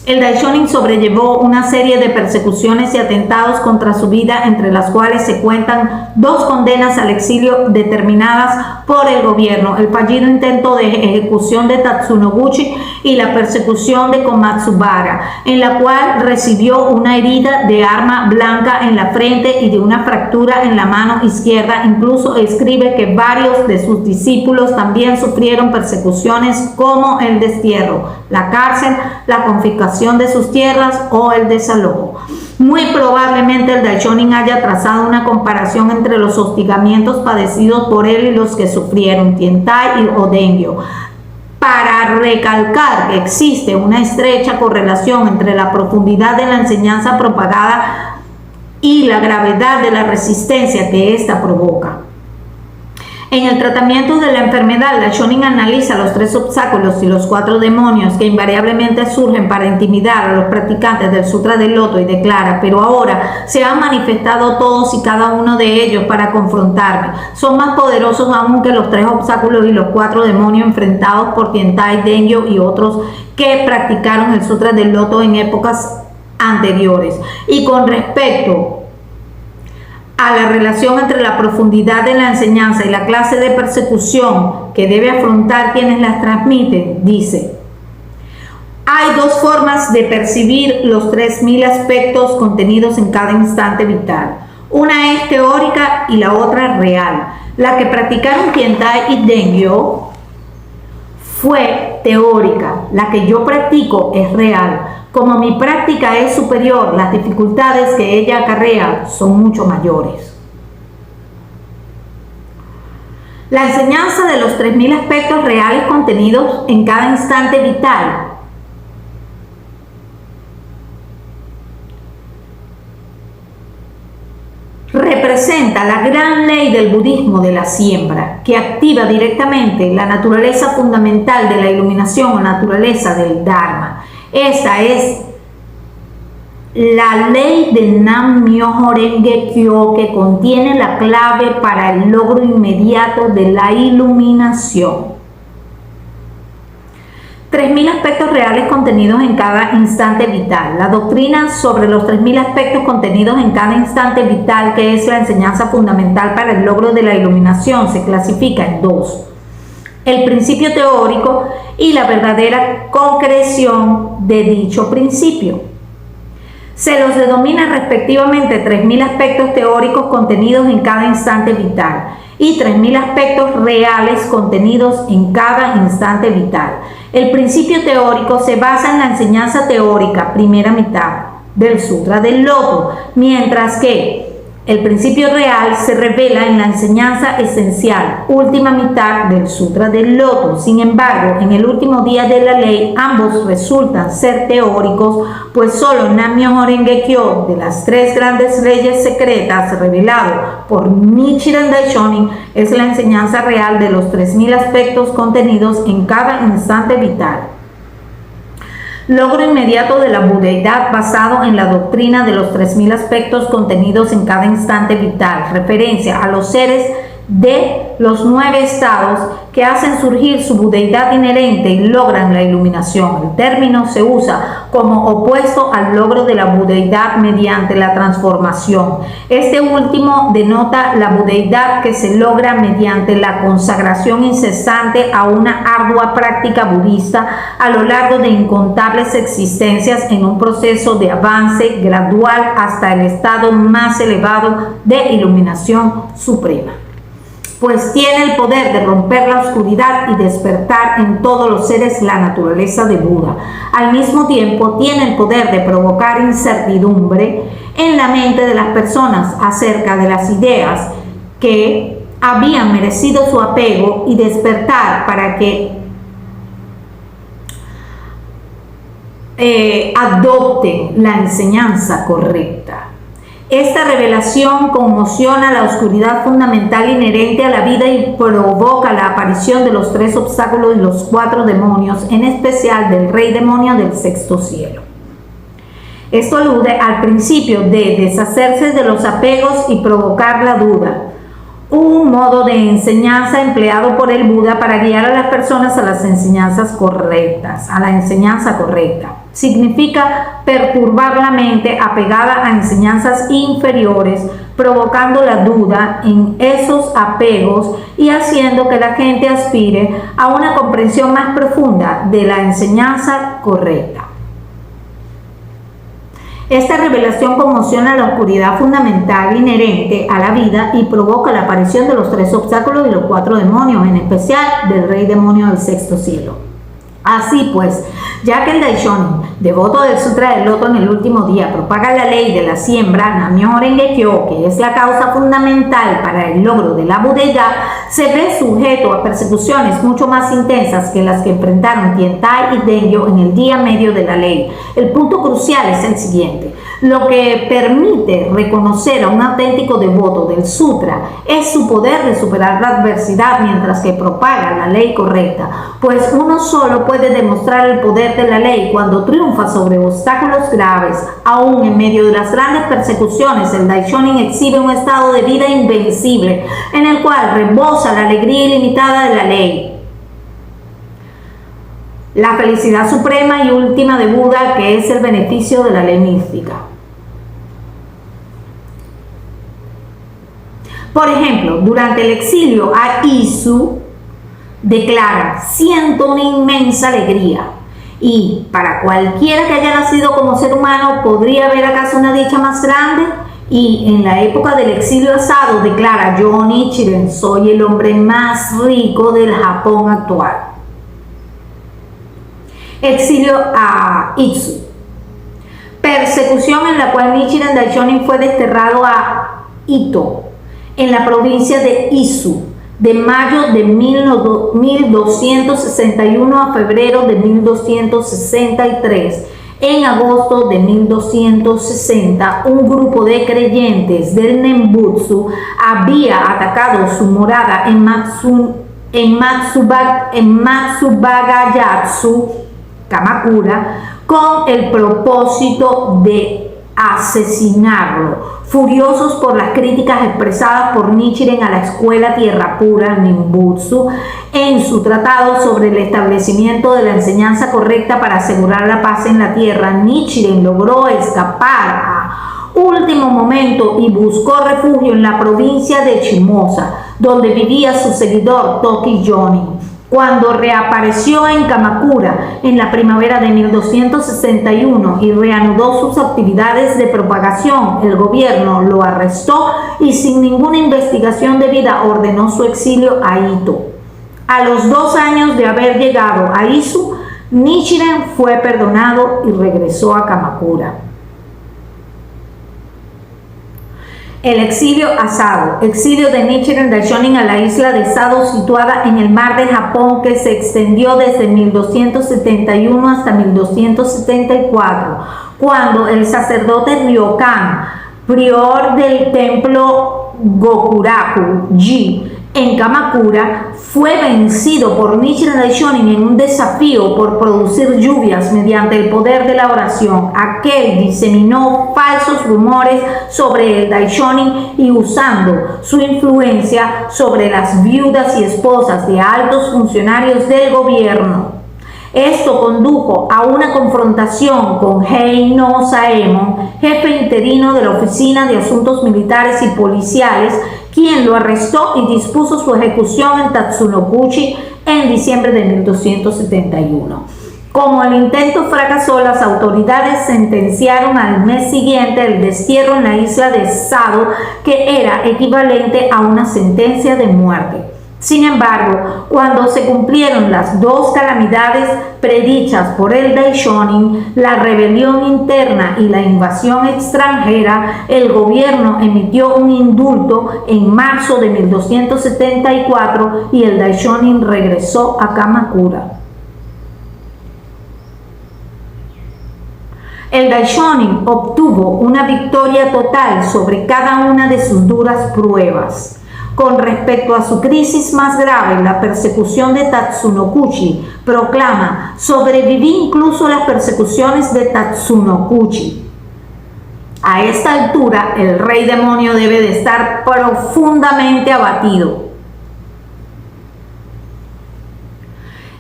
El Daishonin sobrellevó una serie de persecuciones y atentados contra su vida, entre las cuales se cuentan 2 condenas al exilio determinadas por el gobierno, el fallido intento de ejecución de Tatsunobuchi y la persecución de Komatsubara, en la cual recibió una herida de arma blanca en la frente y de una fractura en la mano izquierda. Incluso escribe que varios de sus discípulos también sufrieron persecuciones como el destierro, la cárcel, la confiscación de sus tierras o el desalojo. Muy probablemente el Daishonin haya trazado una comparación entre los hostigamientos padecidos por él y los que sufrieron Tiantai o Dengyo, para recalcar que existe una estrecha correlación entre la profundidad de la enseñanza propagada y la gravedad de la resistencia que ésta provoca. En el tratamiento de la enfermedad, Daishonin analiza los 3 obstáculos y los 4 demonios que invariablemente surgen para intimidar a los practicantes del Sutra del Loto y declara: pero ahora se han manifestado todos y cada uno de ellos para confrontarme. Son más poderosos aún que los 3 obstáculos y los 4 demonios enfrentados por Tiantai, Dengyo y otros que practicaron el Sutra del Loto en épocas anteriores. Y con respecto a la relación entre la profundidad de la enseñanza y la clase de persecución que debe afrontar quienes las transmiten, dice: hay dos formas de percibir los 3000 aspectos contenidos en cada instante vital. Una es teórica y la otra real. La que practicaron Tiantai y Dengyo fue teórica, la que yo practico es real. Como mi práctica es superior, las dificultades que ella acarrea son mucho mayores. La enseñanza de los 3000 aspectos reales contenidos en cada instante vital representa la gran ley del budismo de la siembra, que activa directamente la naturaleza fundamental de la iluminación o naturaleza del Dharma. Esta es la ley de Nam-myoho Renge Kyo, que contiene la clave para el logro inmediato de la iluminación. 3000 aspectos reales contenidos en cada instante vital. La doctrina sobre los 3000 aspectos contenidos en cada instante vital, que es la enseñanza fundamental para el logro de la iluminación, se clasifica en dos: el principio teórico y la verdadera concreción de dicho principio. Se los denomina respectivamente 3000 aspectos teóricos contenidos en cada instante vital y 3000 aspectos reales contenidos en cada instante vital. El principio teórico se basa en la enseñanza teórica, primera mitad del Sutra del Loto, mientras que el principio real se revela en la enseñanza esencial, última mitad del Sutra del Loto. Sin embargo, en el último día de la ley, ambos resultan ser teóricos, pues solo Nam-myoho Renge Kyo, de las 3 grandes leyes secretas revelado por Nichiren Daishonin, es la enseñanza real de los 3000 aspectos contenidos en cada instante vital. Logro inmediato de la budeidad basado en la doctrina de los 3000 aspectos contenidos en cada instante vital, referencia a los seres de los 9 estados que hacen surgir su budeidad inherente y logran la iluminación. El término se usa como opuesto al logro de la budeidad mediante la transformación. Este último denota la budeidad que se logra mediante la consagración incesante a una ardua práctica budista a lo largo de incontables existencias en un proceso de avance gradual hasta el estado más elevado de iluminación suprema, pues tiene el poder de romper la oscuridad y despertar en todos los seres la naturaleza de Buda. Al mismo tiempo, tiene el poder de provocar incertidumbre en la mente de las personas acerca de las ideas que habían merecido su apego y despertar para que adopten la enseñanza correcta. Esta revelación conmociona la oscuridad fundamental inherente a la vida y provoca la aparición de los 3 obstáculos y los 4 demonios, en especial del rey demonio del 6º cielo. Esto alude al principio de deshacerse de los apegos y provocar la duda, un modo de enseñanza empleado por el Buda para guiar a las personas a las enseñanzas correctas, a la enseñanza correcta. Significa perturbar la mente apegada a enseñanzas inferiores, provocando la duda en esos apegos y haciendo que la gente aspire a una comprensión más profunda de la enseñanza correcta. Esta revelación conmociona la oscuridad fundamental inherente a la vida y provoca la aparición de los 3 obstáculos y los 4 demonios, en especial del rey demonio del 6º cielo. Así pues, ya que el Daishonin, devoto del Sutra del Loto en el último día, propaga la ley de la siembra, Nam-myoho Renge Kyo, que es la causa fundamental para el logro de la budeidad, se ve sujeto a persecuciones mucho más intensas que las que enfrentaron Tiantai y Dengyo en el día medio de la ley. El punto crucial es el siguiente: lo que permite reconocer a un auténtico devoto del Sutra es su poder de superar la adversidad mientras que propaga la ley correcta, pues uno solo puede demostrar el poder de la ley cuando triunfa sobre obstáculos graves. Aún en medio de las grandes persecuciones, el Daishonin exhibe un estado de vida invencible en el cual rebosa la alegría ilimitada de la ley, la felicidad suprema y última de Buda, que es el beneficio de la ley mística. Por ejemplo, durante el exilio a Izu declara: siento una inmensa alegría. Y para cualquiera que haya nacido como ser humano, ¿podría haber acaso una dicha más grande? Y en la época del exilio Asado declara: yo, Nichiren, soy el hombre más rico del Japón actual. Exilio a Izu. Persecución en la cual Nichiren Daishonin fue desterrado a Ito, en la provincia de Izu, de mayo de 1261 a febrero de 1263. En agosto de 1260, un grupo de creyentes del Nembutsu había atacado su morada en Matsubagayatsu, Kamakura, con el propósito de asesinarlo. Furiosos por las críticas expresadas por Nichiren a la escuela Tierra Pura Nembutsu en su tratado sobre el establecimiento de la enseñanza correcta para asegurar la paz en la Tierra, Nichiren logró escapar a último momento y buscó refugio en la provincia de Shimosa, donde vivía su seguidor Toki Jonin. Cuando reapareció en Kamakura en la primavera de 1261 y reanudó sus actividades de propagación, el gobierno lo arrestó y sin ninguna investigación debida ordenó su exilio a Ito. A los 2 años de haber llegado a Izu, Nichiren fue perdonado y regresó a Kamakura. El exilio a Sado. Exilio de Nichiren Daishonin a la isla de Sado, situada en el mar de Japón, que se extendió desde 1271 hasta 1274, cuando el sacerdote Ryokan, prior del templo Gokuraku-ji en Kamakura, fue vencido por Nichiren Daishonin en un desafío por producir lluvias mediante el poder de la oración. Aquel diseminó falsos rumores sobre el Daishonin y, usando su influencia sobre las viudas y esposas de altos funcionarios del gobierno, esto condujo a una confrontación con Hei no Saemon, jefe interino de la Oficina de Asuntos Militares y Policiales, quien lo arrestó y dispuso su ejecución en Tatsunokuchi en diciembre de 1271. Como el intento fracasó, las autoridades sentenciaron al mes siguiente el destierro en la isla de Sado, que era equivalente a una sentencia de muerte. Sin embargo, cuando se cumplieron las 2 calamidades predichas por el Daishonin, la rebelión interna y la invasión extranjera, el gobierno emitió un indulto en marzo de 1274 y el Daishonin regresó a Kamakura. El Daishonin obtuvo una victoria total sobre cada una de sus duras pruebas. Con respecto a su crisis más grave, la persecución de Tatsunokuchi, proclama: sobreviví incluso a las persecuciones de Tatsunokuchi. A esta altura, el rey demonio debe de estar profundamente abatido.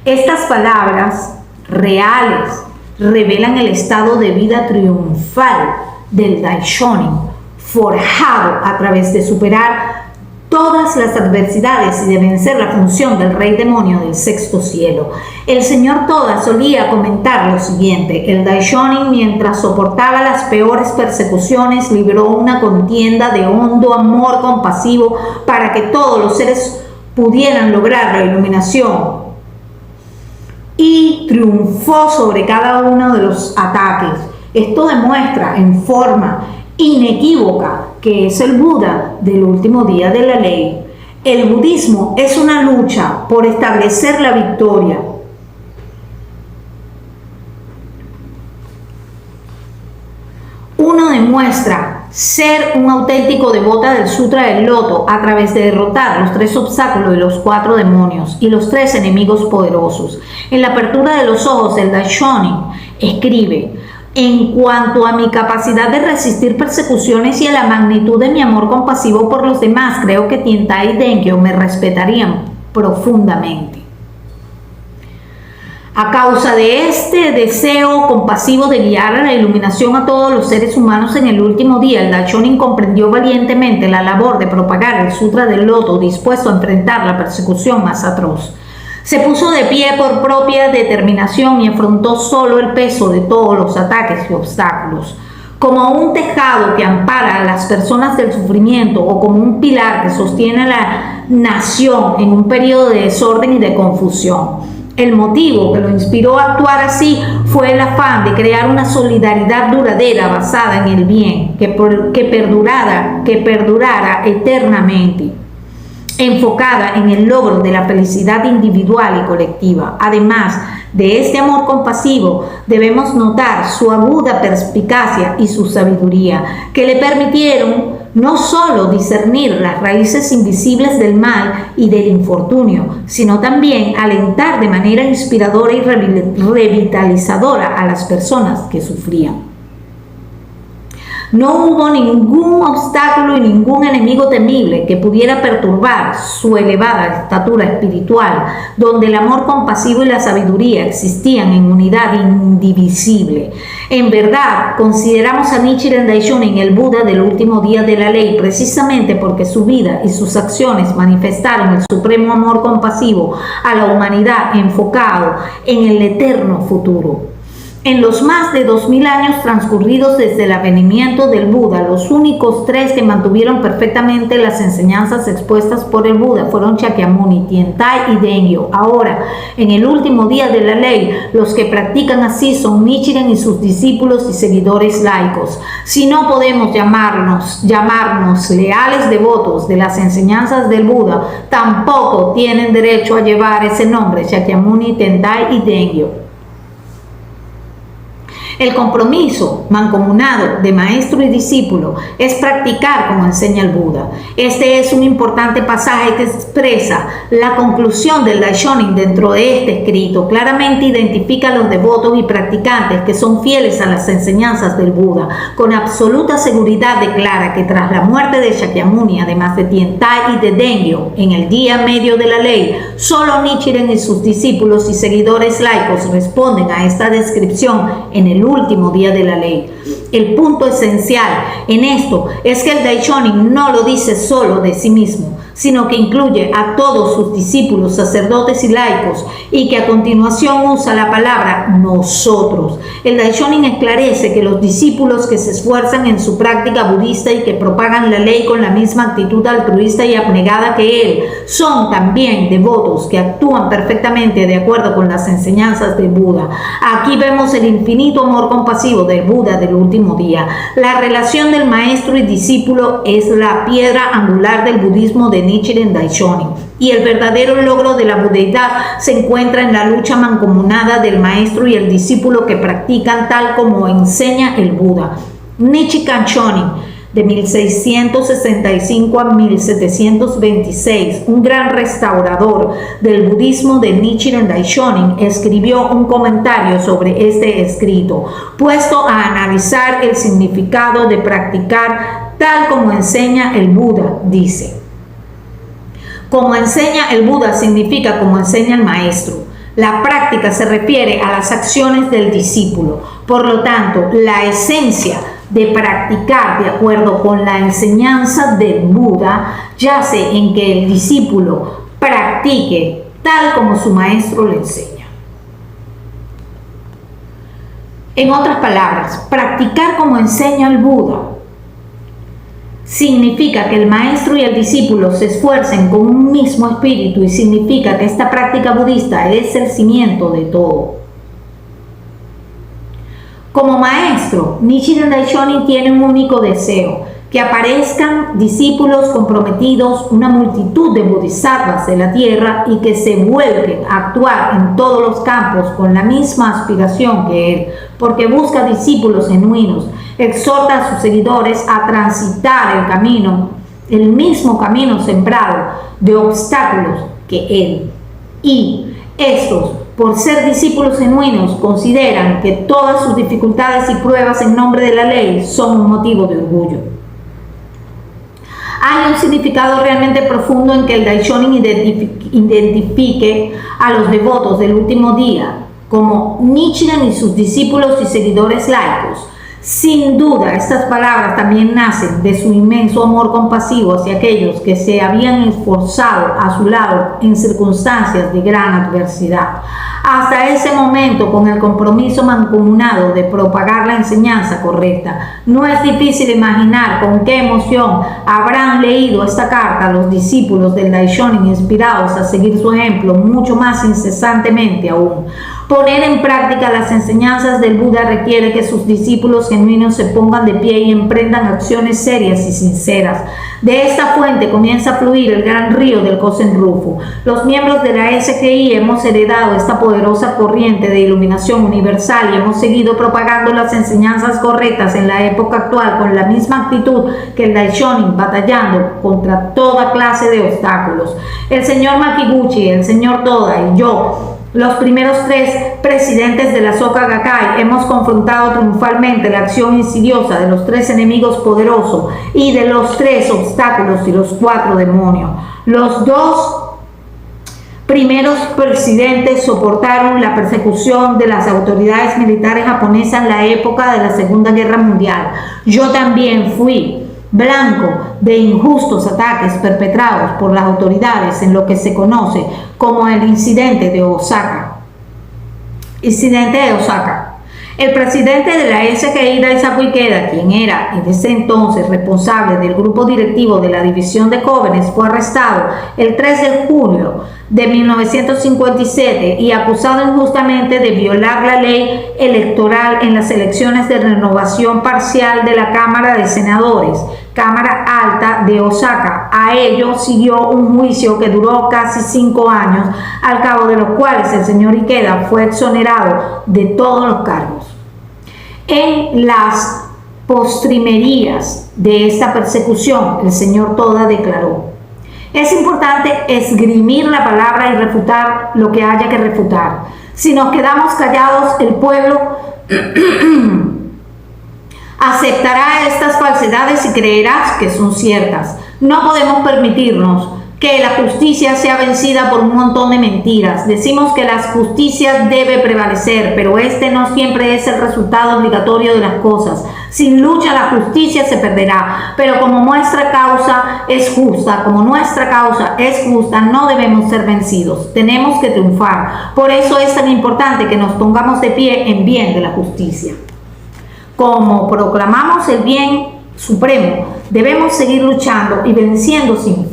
Estas palabras reales revelan el estado de vida triunfal del Daishonin, forjado a través de superar todas las adversidades y de vencer la función del rey demonio del sexto cielo. El señor Toda solía comentar lo siguiente: el Daishonin, mientras soportaba las peores persecuciones, libró una contienda de hondo amor compasivo para que todos los seres pudieran lograr la iluminación, y triunfó sobre cada uno de los ataques. Esto demuestra en forma inequívoca que es el Buda del último día de la ley. El budismo es una lucha por establecer la victoria. Uno demuestra ser un auténtico devota del Sutra del Loto a través de derrotar los 3 obstáculos de los 4 demonios y los 3 enemigos poderosos. En la apertura de los ojos, el Daishonin escribe: en cuanto a mi capacidad de resistir persecuciones y a la magnitud de mi amor compasivo por los demás, creo que Tientai y Denkyo me respetarían profundamente. A causa de este deseo compasivo de guiar a la iluminación a todos los seres humanos en el último día, el Daishonin comprendió valientemente la labor de propagar el Sutra del Loto, dispuesto a enfrentar la persecución más atroz. Se puso de pie por propia determinación y afrontó solo el peso de todos los ataques y obstáculos. Como un tejado que ampara a las personas del sufrimiento o como un pilar que sostiene a la nación en un periodo de desorden y de confusión. El motivo que lo inspiró a actuar así fue el afán de crear una solidaridad duradera basada en el bien, que perdurara eternamente, enfocada en el logro de la felicidad individual y colectiva. Además de este amor compasivo, debemos notar su aguda perspicacia y su sabiduría, que le permitieron no solo discernir las raíces invisibles del mal y del infortunio, sino también alentar de manera inspiradora y revitalizadora a las personas que sufrían. No hubo ningún obstáculo y ningún enemigo temible que pudiera perturbar su elevada estatura espiritual, donde el amor compasivo y la sabiduría existían en unidad indivisible. En verdad, consideramos a Nichiren Daishonin el Buda del último día de la ley, precisamente porque su vida y sus acciones manifestaron el supremo amor compasivo a la humanidad enfocado en el eterno futuro. En los más de 2000 años transcurridos desde el advenimiento del Buda, los únicos tres que mantuvieron perfectamente las enseñanzas expuestas por el Buda fueron Shakyamuni, Tiantai y Dengyo. Ahora, en el último día de la ley, los que practican así son Nichiren y sus discípulos y seguidores laicos. Si no podemos llamarnos leales devotos de las enseñanzas del Buda, tampoco tienen derecho a llevar ese nombre, Shakyamuni, Tiantai y Dengyo. El compromiso mancomunado de maestro y discípulo es practicar como enseña el Buda. Este es un importante pasaje que expresa la conclusión del Daishonin dentro de este escrito. Claramente identifica a los devotos y practicantes que son fieles a las enseñanzas del Buda. Con absoluta seguridad declara que tras la muerte de Shakyamuni, además de Tiantai y de Dengyo, en el día medio de la ley, solo Nichiren y sus discípulos y seguidores laicos responden a esta descripción en el último día de la ley. El punto esencial en esto es que el Daishonin no lo dice solo de sí mismo, sino que incluye a todos sus discípulos, sacerdotes y laicos, y que a continuación usa la palabra nosotros. El Daishonin esclarece que los discípulos que se esfuerzan en su práctica budista y que propagan la ley con la misma actitud altruista y abnegada que él, son también devotos que actúan perfectamente de acuerdo con las enseñanzas del Buda. Aquí vemos el infinito amor compasivo del Buda del último día. La relación del maestro y discípulo es la piedra angular del budismo de Nichiren Daishonin, y el verdadero logro de la budeidad se encuentra en la lucha mancomunada del maestro y el discípulo que practican tal como enseña el Buda. Nichiren Shonin, de 1665 a 1726, un gran restaurador del budismo de Nichiren Daishonin, escribió un comentario sobre este escrito, puesto a analizar el significado de practicar tal como enseña el Buda. Dice: como enseña el Buda significa como enseña el maestro. La práctica se refiere a las acciones del discípulo. Por lo tanto, la esencia de practicar de acuerdo con la enseñanza del Buda yace en que el discípulo practique tal como su maestro le enseña. En otras palabras, practicar como enseña el Buda significa que el maestro y el discípulo se esfuercen con un mismo espíritu, y significa que esta práctica budista es el cimiento de todo. Como maestro, Nichiren Daishonin tiene un único deseo: que aparezcan discípulos comprometidos, una multitud de bodhisattvas de la tierra, y que se vuelquen a actuar en todos los campos con la misma aspiración que él, porque busca discípulos genuinos. Exhorta a sus seguidores a transitar el camino, el mismo camino sembrado de obstáculos que él. Y estos, por ser discípulos genuinos, consideran que todas sus dificultades y pruebas en nombre de la ley son un motivo de orgullo. Hay un significado realmente profundo en que el Daishonin identifique a los devotos del último día como Nichiren y sus discípulos y seguidores laicos. Sin duda, estas palabras también nacen de su inmenso amor compasivo hacia aquellos que se habían esforzado a su lado en circunstancias de gran adversidad. Hasta ese momento, con el compromiso mancomunado de propagar la enseñanza correcta, no es difícil imaginar con qué emoción habrán leído esta carta los discípulos del Daishonin inspirados a seguir su ejemplo mucho más incesantemente aún. Poner en práctica las enseñanzas del Buda requiere que sus discípulos genuinos se pongan de pie y emprendan acciones serias y sinceras. De esta fuente comienza a fluir el gran río del Kosen Rufu. Los miembros de la SGI hemos heredado esta poderosa corriente de iluminación universal y hemos seguido propagando las enseñanzas correctas en la época actual con la misma actitud que el Daishonin, batallando contra toda clase de obstáculos. El señor Makiguchi, el señor Toda y yo, los primeros 3 presidentes de la Soka Gakkai, hemos confrontado triunfalmente la acción insidiosa de los 3 enemigos poderosos y de los 3 obstáculos y los 4 demonios. Los 2 primeros presidentes soportaron la persecución de las autoridades militares japonesas en la época de la Segunda Guerra Mundial. Yo también fui blanco de injustos ataques perpetrados por las autoridades en lo que se conoce como el incidente de Osaka. El presidente de la SGI, Daisaku Ikeda, quien era en ese entonces responsable del grupo directivo de la división de jóvenes, fue arrestado el 3 de junio de 1957 y acusado injustamente de violar la ley electoral en las elecciones de renovación parcial de la Cámara de Senadores, Cámara Alta de Osaka. A ello siguió un juicio que duró casi 5 años, al cabo de los cuales el señor Ikeda fue exonerado de todos los cargos. En las postrimerías de esta persecución, el señor Toda declaró: es importante esgrimir la palabra y refutar lo que haya que refutar. Si nos quedamos callados, el pueblo aceptará estas falsedades y creerá que son ciertas. No podemos permitirnos que la justicia sea vencida por un montón de mentiras. Decimos que la justicia debe prevalecer, pero este no siempre es el resultado obligatorio de las cosas. Sin lucha la justicia se perderá, pero como nuestra causa es justa, no debemos ser vencidos. Tenemos que triunfar. Por eso es tan importante que nos pongamos de pie en bien de la justicia. Como proclamamos el bien supremo, debemos seguir luchando y venciendo sin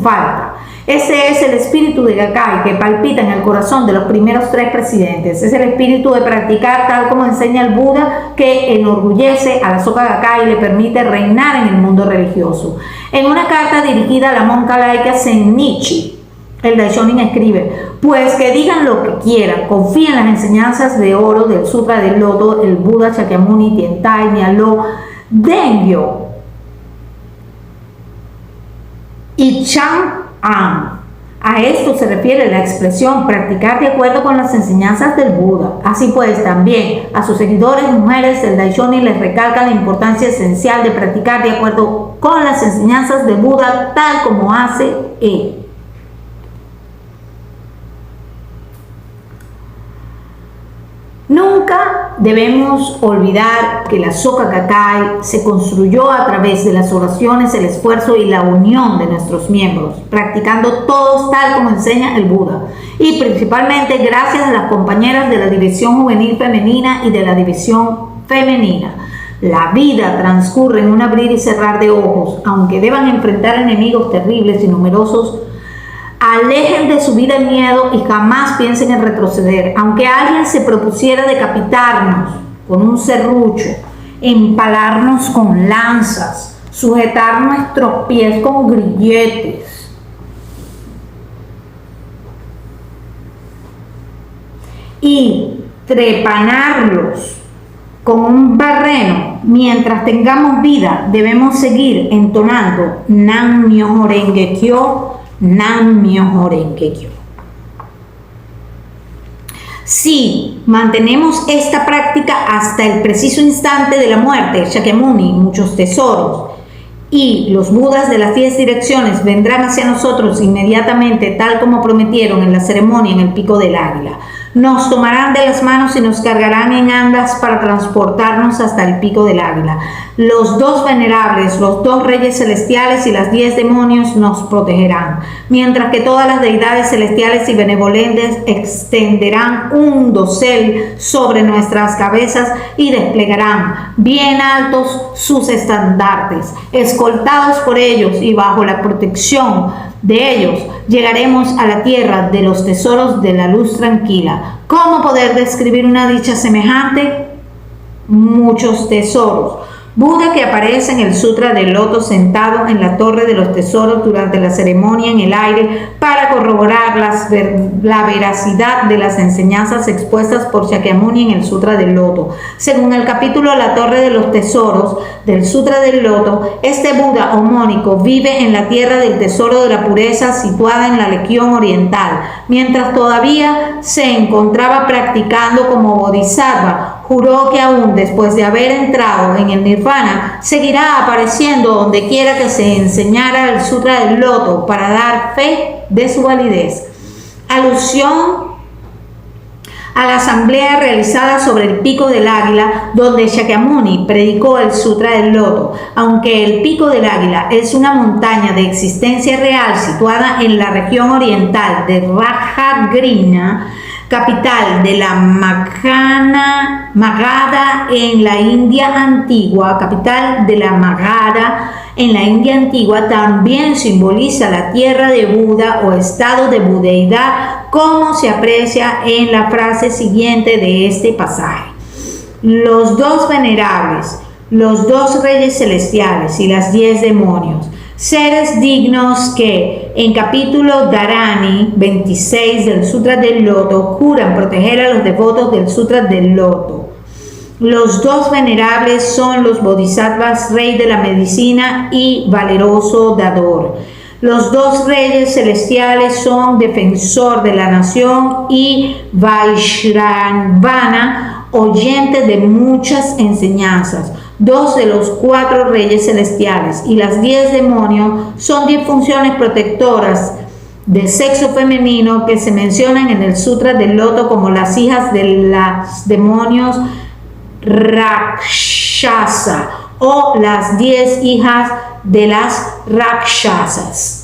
falta. Ese es el espíritu de Gakkai que palpita en el corazón de los primeros 3 presidentes. Es el espíritu de practicar tal como enseña el Buda, que enorgullece a la Soka Gakkai y le permite reinar en el mundo religioso. En una carta dirigida a la monja laica Zennichi, el Daishonin escribe: pues que digan lo que quieran, confíen en las enseñanzas de oro del Sutra del Loto, el Buda Shakyamuni, Tiantai, Nyalo, Dengyo y Chang'an. A esto se refiere la expresión practicar de acuerdo con las enseñanzas del Buda. Así pues, también a sus seguidores mujeres del Daishonin les recalca la importancia esencial de practicar de acuerdo con las enseñanzas del Buda tal como hace él. Nunca debemos olvidar que la Soka Gakkai se construyó a través de las oraciones, el esfuerzo y la unión de nuestros miembros, practicando todos tal como enseña el Buda, y principalmente gracias a las compañeras de la División Juvenil Femenina y de la División Femenina. La vida transcurre en un abrir y cerrar de ojos, aunque deban enfrentar enemigos terribles y numerosos. Alejen de su vida el miedo y jamás piensen en retroceder. Aunque alguien se propusiera decapitarnos con un serrucho, empalarnos con lanzas, sujetar nuestros pies con grilletes, y trepanarlos con un barreno, mientras tengamos vida, debemos seguir entonando Nam-myoho Renge Kyo, Nam-myoho Renge Kyo. Si mantenemos esta práctica hasta el preciso instante de la muerte, Shakyamuni, muchos tesoros y los Budas de las 10 direcciones vendrán hacia nosotros inmediatamente, tal como prometieron en la ceremonia en el Pico del Águila. Nos tomarán de las manos y nos cargarán en andas para transportarnos hasta el pico del águila. Los dos venerables, los dos reyes celestiales y las 10 demonios nos protegerán, mientras que todas las deidades celestiales y benevolentes extenderán un dosel sobre nuestras cabezas y desplegarán bien altos sus estandartes. Escoltados por ellos y bajo la protección de ellos, llegaremos a la tierra de los tesoros de la luz tranquila. ¿Cómo poder describir una dicha semejante? Muchos tesoros. Buda, que aparece en el Sutra del Loto sentado en la Torre de los Tesoros durante la ceremonia en el aire para corroborar la veracidad de las enseñanzas expuestas por Shakyamuni en el Sutra del Loto. Según el capítulo La Torre de los Tesoros del Sutra del Loto, este Buda homónico vive en la tierra del tesoro de la pureza situada en la Legión Oriental. Mientras todavía se encontraba practicando como Bodhisattva, juró que aún después de haber entrado en el Nirvana, seguirá apareciendo donde quiera que se enseñara el Sutra del Loto para dar fe de su validez. Alusión a la asamblea realizada sobre el pico del águila, donde Shakyamuni predicó el Sutra del Loto. Aunque el pico del águila es una montaña de existencia real situada en la región oriental de Rajagrina, capital de la Magadha en la India antigua, también simboliza la tierra de Buda o estado de budeidad, como se aprecia en la frase siguiente de este pasaje. Los dos venerables, los dos reyes celestiales y las 10 demonios, seres dignos que en capítulo Dharani 26 del Sutra del Loto juran proteger a los devotos del Sutra del Loto. Los dos venerables son los bodhisattvas, rey de la medicina y valeroso dador. Los dos reyes celestiales son defensor de la nación y Vaishrvana, oyente de muchas enseñanzas. 2 de los 4 reyes celestiales y las 10 demonios son 10 funciones protectoras de sexo femenino que se mencionan en el Sutra del Loto como las hijas de los demonios Rakshasa o las 10 hijas de las Rakshasas.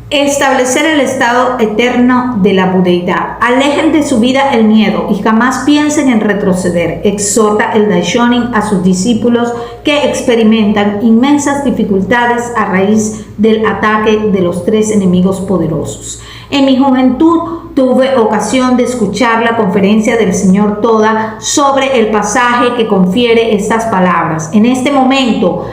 Establecer el estado eterno de la budeidad. Alejen de su vida el miedo y jamás piensen en retroceder. Exhorta el Daishonin a sus discípulos que experimentan inmensas dificultades a raíz del ataque de los 3 enemigos poderosos. En mi juventud tuve ocasión de escuchar la conferencia del señor Toda sobre el pasaje que confiere estas palabras. En este momento,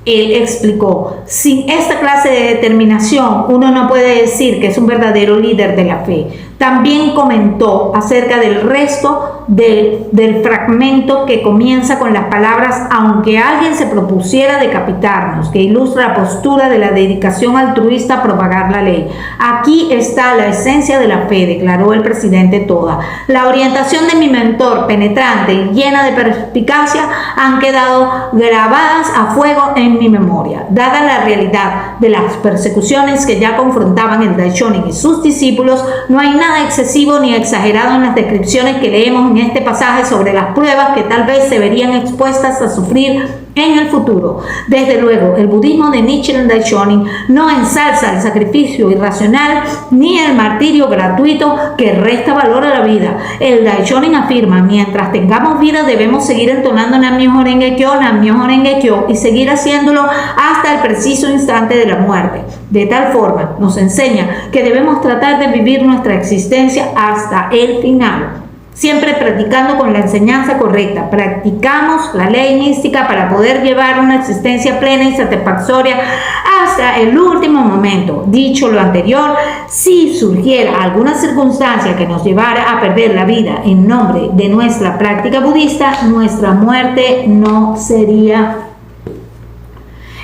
él explicó: sin esta clase de determinación, uno no puede decir que es un verdadero líder de la fe. También comentó acerca del resto del fragmento que comienza con las palabras: aunque alguien se propusiera decapitarnos, que ilustra la postura de la dedicación altruista a propagar la ley. Aquí está la esencia de la fe, declaró el presidente Toda. La orientación de mi mentor, penetrante y llena de perspicacia, han quedado grabadas a fuego en mi memoria. Dada la realidad de las persecuciones que ya confrontaban el Daishonin y sus discípulos, no hay nada excesivo ni exagerado en las descripciones que leemos en este pasaje sobre las pruebas que tal vez se verían expuestas a sufrir en el futuro. Desde luego, el budismo de Nichiren Daishonin no ensalza el sacrificio irracional ni el martirio gratuito que resta valor a la vida. El Daishonin afirma: mientras tengamos vida debemos seguir entonando Nam-myoho Renge Kyo y seguir haciéndolo hasta el preciso instante de la muerte. De tal forma, nos enseña que debemos tratar de vivir nuestra existencia hasta el final, siempre practicando con la enseñanza correcta. Practicamos la ley mística para poder llevar una existencia plena y satisfactoria hasta el último momento. Dicho lo anterior, si surgiera alguna circunstancia que nos llevara a perder la vida en nombre de nuestra práctica budista, nuestra muerte no sería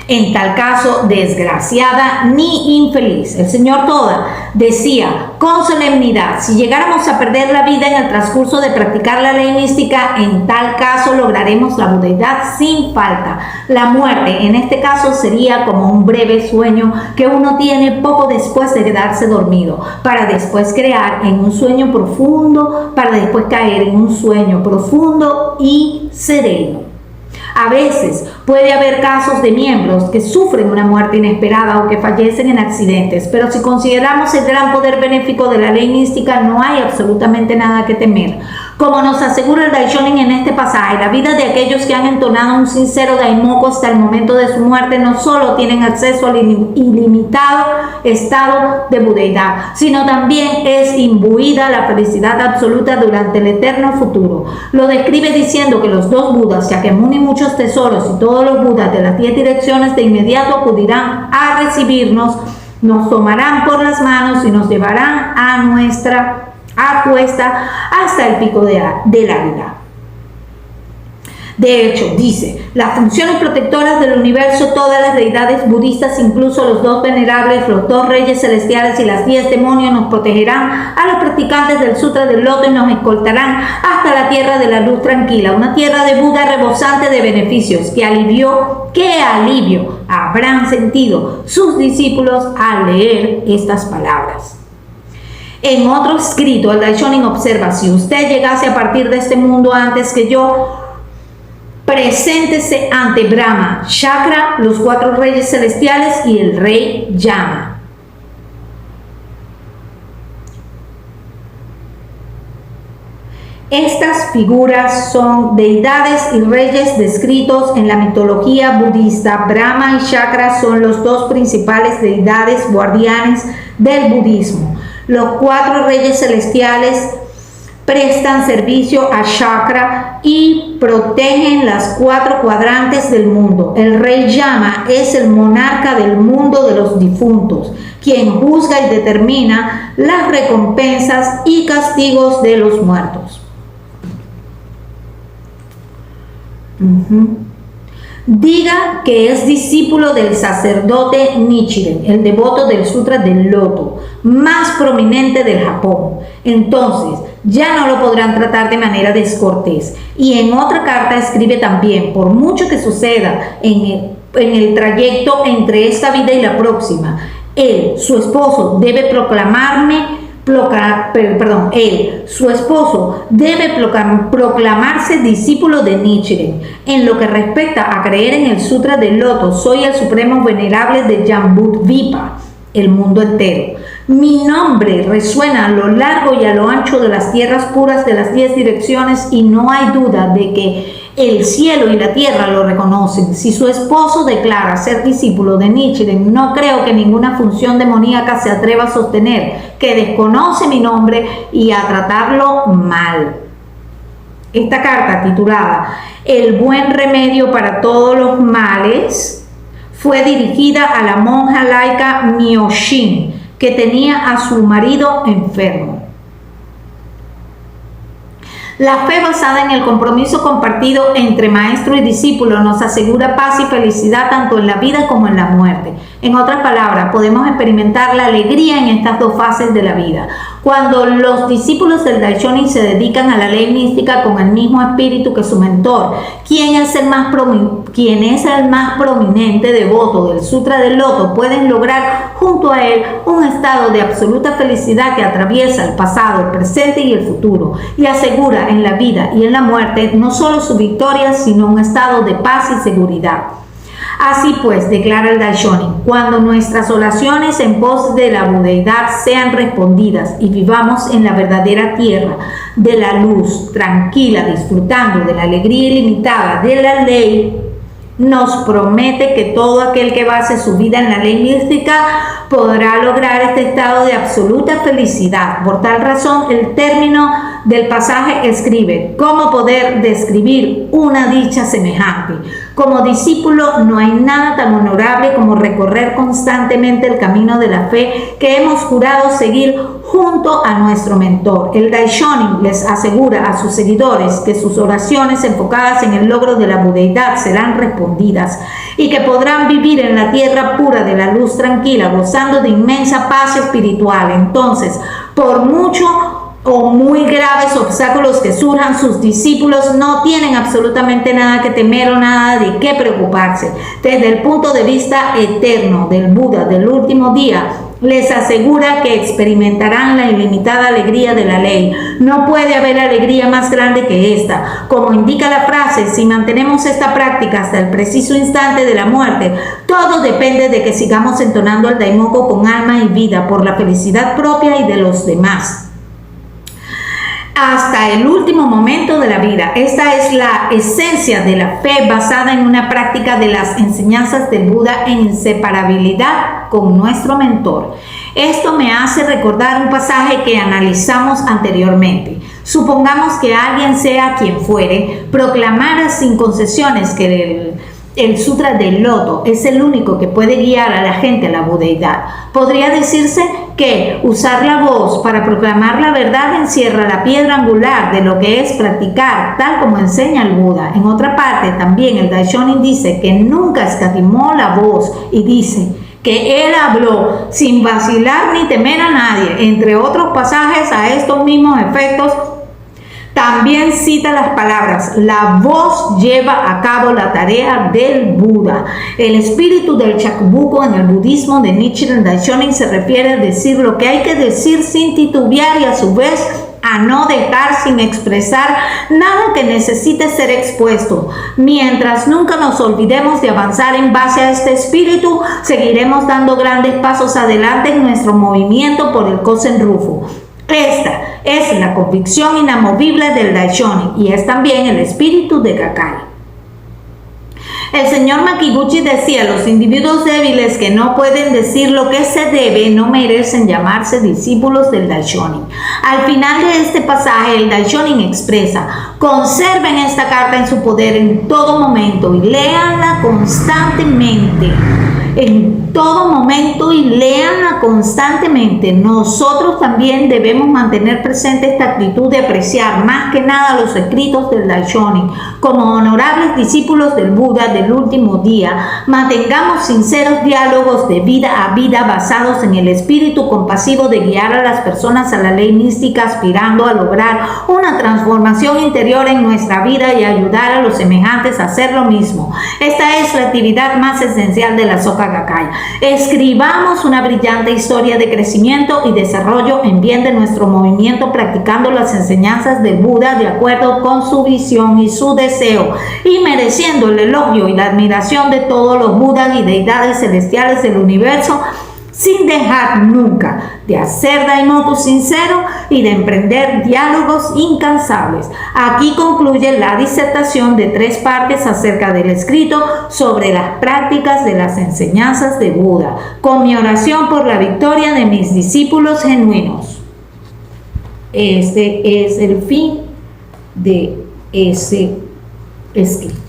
En tal caso, desgraciada ni infeliz. El señor Toda decía con solemnidad: si llegáramos a perder la vida en el transcurso de practicar la ley mística, en tal caso lograremos la budeidad sin falta. La muerte en este caso sería como un breve sueño que uno tiene poco después de quedarse dormido, para después crear en un sueño profundo, para después caer en un sueño profundo y sereno. A veces puede haber casos de miembros que sufren una muerte inesperada o que fallecen en accidentes, pero si consideramos el gran poder benéfico de la ley mística, no hay absolutamente nada que temer. Como nos asegura el Daishonin en este pasaje, la vida de aquellos que han entonado un sincero daimoku hasta el momento de su muerte no solo tienen acceso al ilimitado estado de budeidad, sino también es imbuida la felicidad absoluta durante el eterno futuro. Lo describe diciendo que los dos Budas, Shakyamuni y muchos tesoros y todos los Budas de las 10 direcciones de inmediato acudirán a recibirnos, nos tomarán por las manos y nos llevarán a nuestra cuesta hasta el pico de la vida. De hecho, dice, las funciones protectoras del universo, todas las deidades budistas, incluso los dos venerables, los dos reyes celestiales y las 10 demonios, nos protegerán a los practicantes del Sutra del Loto y nos escoltarán hasta la tierra de la luz tranquila, una tierra de Buda rebosante de beneficios. ¿Qué alivio habrán sentido sus discípulos al leer estas palabras? En otro escrito, el Daishonin observa: si usted llegase a partir de este mundo antes que yo, preséntese ante Brahma, Shakra, los 4 reyes celestiales y el rey Yama. Estas figuras son deidades y reyes descritos en la mitología budista. Brahma y Shakra son los dos principales deidades guardianes del budismo. Los 4 reyes celestiales prestan servicio a Shakra y protegen las 4 cuadrantes del mundo. El rey Yama es el monarca del mundo de los difuntos, quien juzga y determina las recompensas y castigos de los muertos. Diga que es discípulo del sacerdote Nichiren, el devoto del Sutra del Loto, más prominente del Japón. Entonces, ya no lo podrán tratar de manera descortés. Y en otra carta escribe también: por mucho que suceda en el trayecto entre esta vida y la próxima, su esposo debe proclamarse discípulo de Nichiren. En lo que respecta a creer en el Sutra del Loto, soy el supremo venerable de Jambudvipa, el mundo entero. Mi nombre resuena a lo largo y a lo ancho de las tierras puras de las 10 direcciones y no hay duda de que el cielo y la tierra lo reconocen. Si su esposo declara ser discípulo de Nichiren, no creo que ninguna función demoníaca se atreva a sostener que desconoce mi nombre y a tratarlo mal. Esta carta, titulada El buen remedio para todos los males, fue dirigida a la monja laica Myoshin, que tenía a su marido enfermo. La fe basada en el compromiso compartido entre maestro y discípulo nos asegura paz y felicidad tanto en la vida como en la muerte. En otras palabras, podemos experimentar la alegría en estas 2 fases de la vida. Cuando los discípulos del Daishonin se dedican a la ley mística con el mismo espíritu que su mentor, quien es el más prominente devoto del Sutra del Loto, pueden lograr junto a él un estado de absoluta felicidad que atraviesa el pasado, el presente y el futuro, y asegura en la vida y en la muerte no solo su victoria, sino un estado de paz y seguridad. Así pues, declara el Daishonin, cuando nuestras oraciones en pos de la budeidad sean respondidas y vivamos en la verdadera tierra de la luz, tranquila, disfrutando de la alegría ilimitada de la ley, nos promete que todo aquel que base su vida en la ley mística podrá lograr este estado de absoluta felicidad. Por tal razón, el término del pasaje escribe: ¿cómo poder describir una dicha semejante? Como discípulo no hay nada tan honorable como recorrer constantemente el camino de la fe que hemos jurado seguir junto a nuestro mentor. El Daishonin les asegura a sus seguidores que sus oraciones enfocadas en el logro de la budeidad serán respondidas y que podrán vivir en la tierra pura de la luz tranquila, gozando de inmensa paz espiritual. Entonces, por mucho o muy graves obstáculos que surjan, sus discípulos no tienen absolutamente nada que temer o nada de qué preocuparse. Desde el punto de vista eterno del Buda del último día, les asegura que experimentarán la ilimitada alegría de la ley. No puede haber alegría más grande que esta. Como indica la frase, si mantenemos esta práctica hasta el preciso instante de la muerte, todo depende de que sigamos entonando el Daimoku con alma y vida por la felicidad propia y de los demás. Hasta el último momento de la vida. Esta es la esencia de la fe basada en una práctica de las enseñanzas del Buda en inseparabilidad con nuestro mentor. Esto me hace recordar un pasaje que analizamos anteriormente. Supongamos que alguien, sea quien fuere, proclamara sin concesiones que el Sutra del Loto es el único que puede guiar a la gente a la budeidad. Podría decirse que usar la voz para proclamar la verdad encierra la piedra angular de lo que es practicar, tal como enseña el Buda. En otra parte, también el Daishonin dice que nunca escatimó la voz y dice que él habló sin vacilar ni temer a nadie. Entre otros pasajes a estos mismos efectos, también cita las palabras: la voz lleva a cabo la tarea del Buda. El espíritu del Shakubuku en el budismo de Nichiren Daishonin se refiere a decir lo que hay que decir sin titubear y a su vez a no dejar sin expresar nada que necesite ser expuesto. Mientras nunca nos olvidemos de avanzar en base a este espíritu, seguiremos dando grandes pasos adelante en nuestro movimiento por el Kosen Rufu. Esta es la convicción inamovible del Daishonin y es también el espíritu de Gakkai. El señor Makiguchi decía: los individuos débiles que no pueden decir lo que se debe no merecen llamarse discípulos del Daishonin. Al final de este pasaje, el Daishonin expresa: conserven esta carta en su poder en todo momento y léanla constantemente. En todo momento y léanla constantemente. Nosotros también debemos mantener presente esta actitud de apreciar más que nada los escritos del Daishonin. Como honorables discípulos del Buda del último día, mantengamos sinceros diálogos de vida a vida basados en el espíritu compasivo de guiar a las personas a la ley mística, aspirando a lograr una transformación interior en nuestra vida y ayudar a los semejantes a hacer lo mismo. Esta es la actividad más esencial de la Soka Gakkai. Escribamos una brillante historia de crecimiento y desarrollo en bien de nuestro movimiento, practicando las enseñanzas del Buda de acuerdo con su visión y su deseo, y mereciendo el elogio y la admiración de todos los Budas y deidades celestiales del universo, sin dejar nunca de hacer Daimoku sincero y de emprender diálogos incansables. Aquí concluye la disertación de 3 partes acerca del escrito sobre las prácticas de las enseñanzas de Buda, con mi oración por la victoria de mis discípulos genuinos. Este es el fin de ese escrito.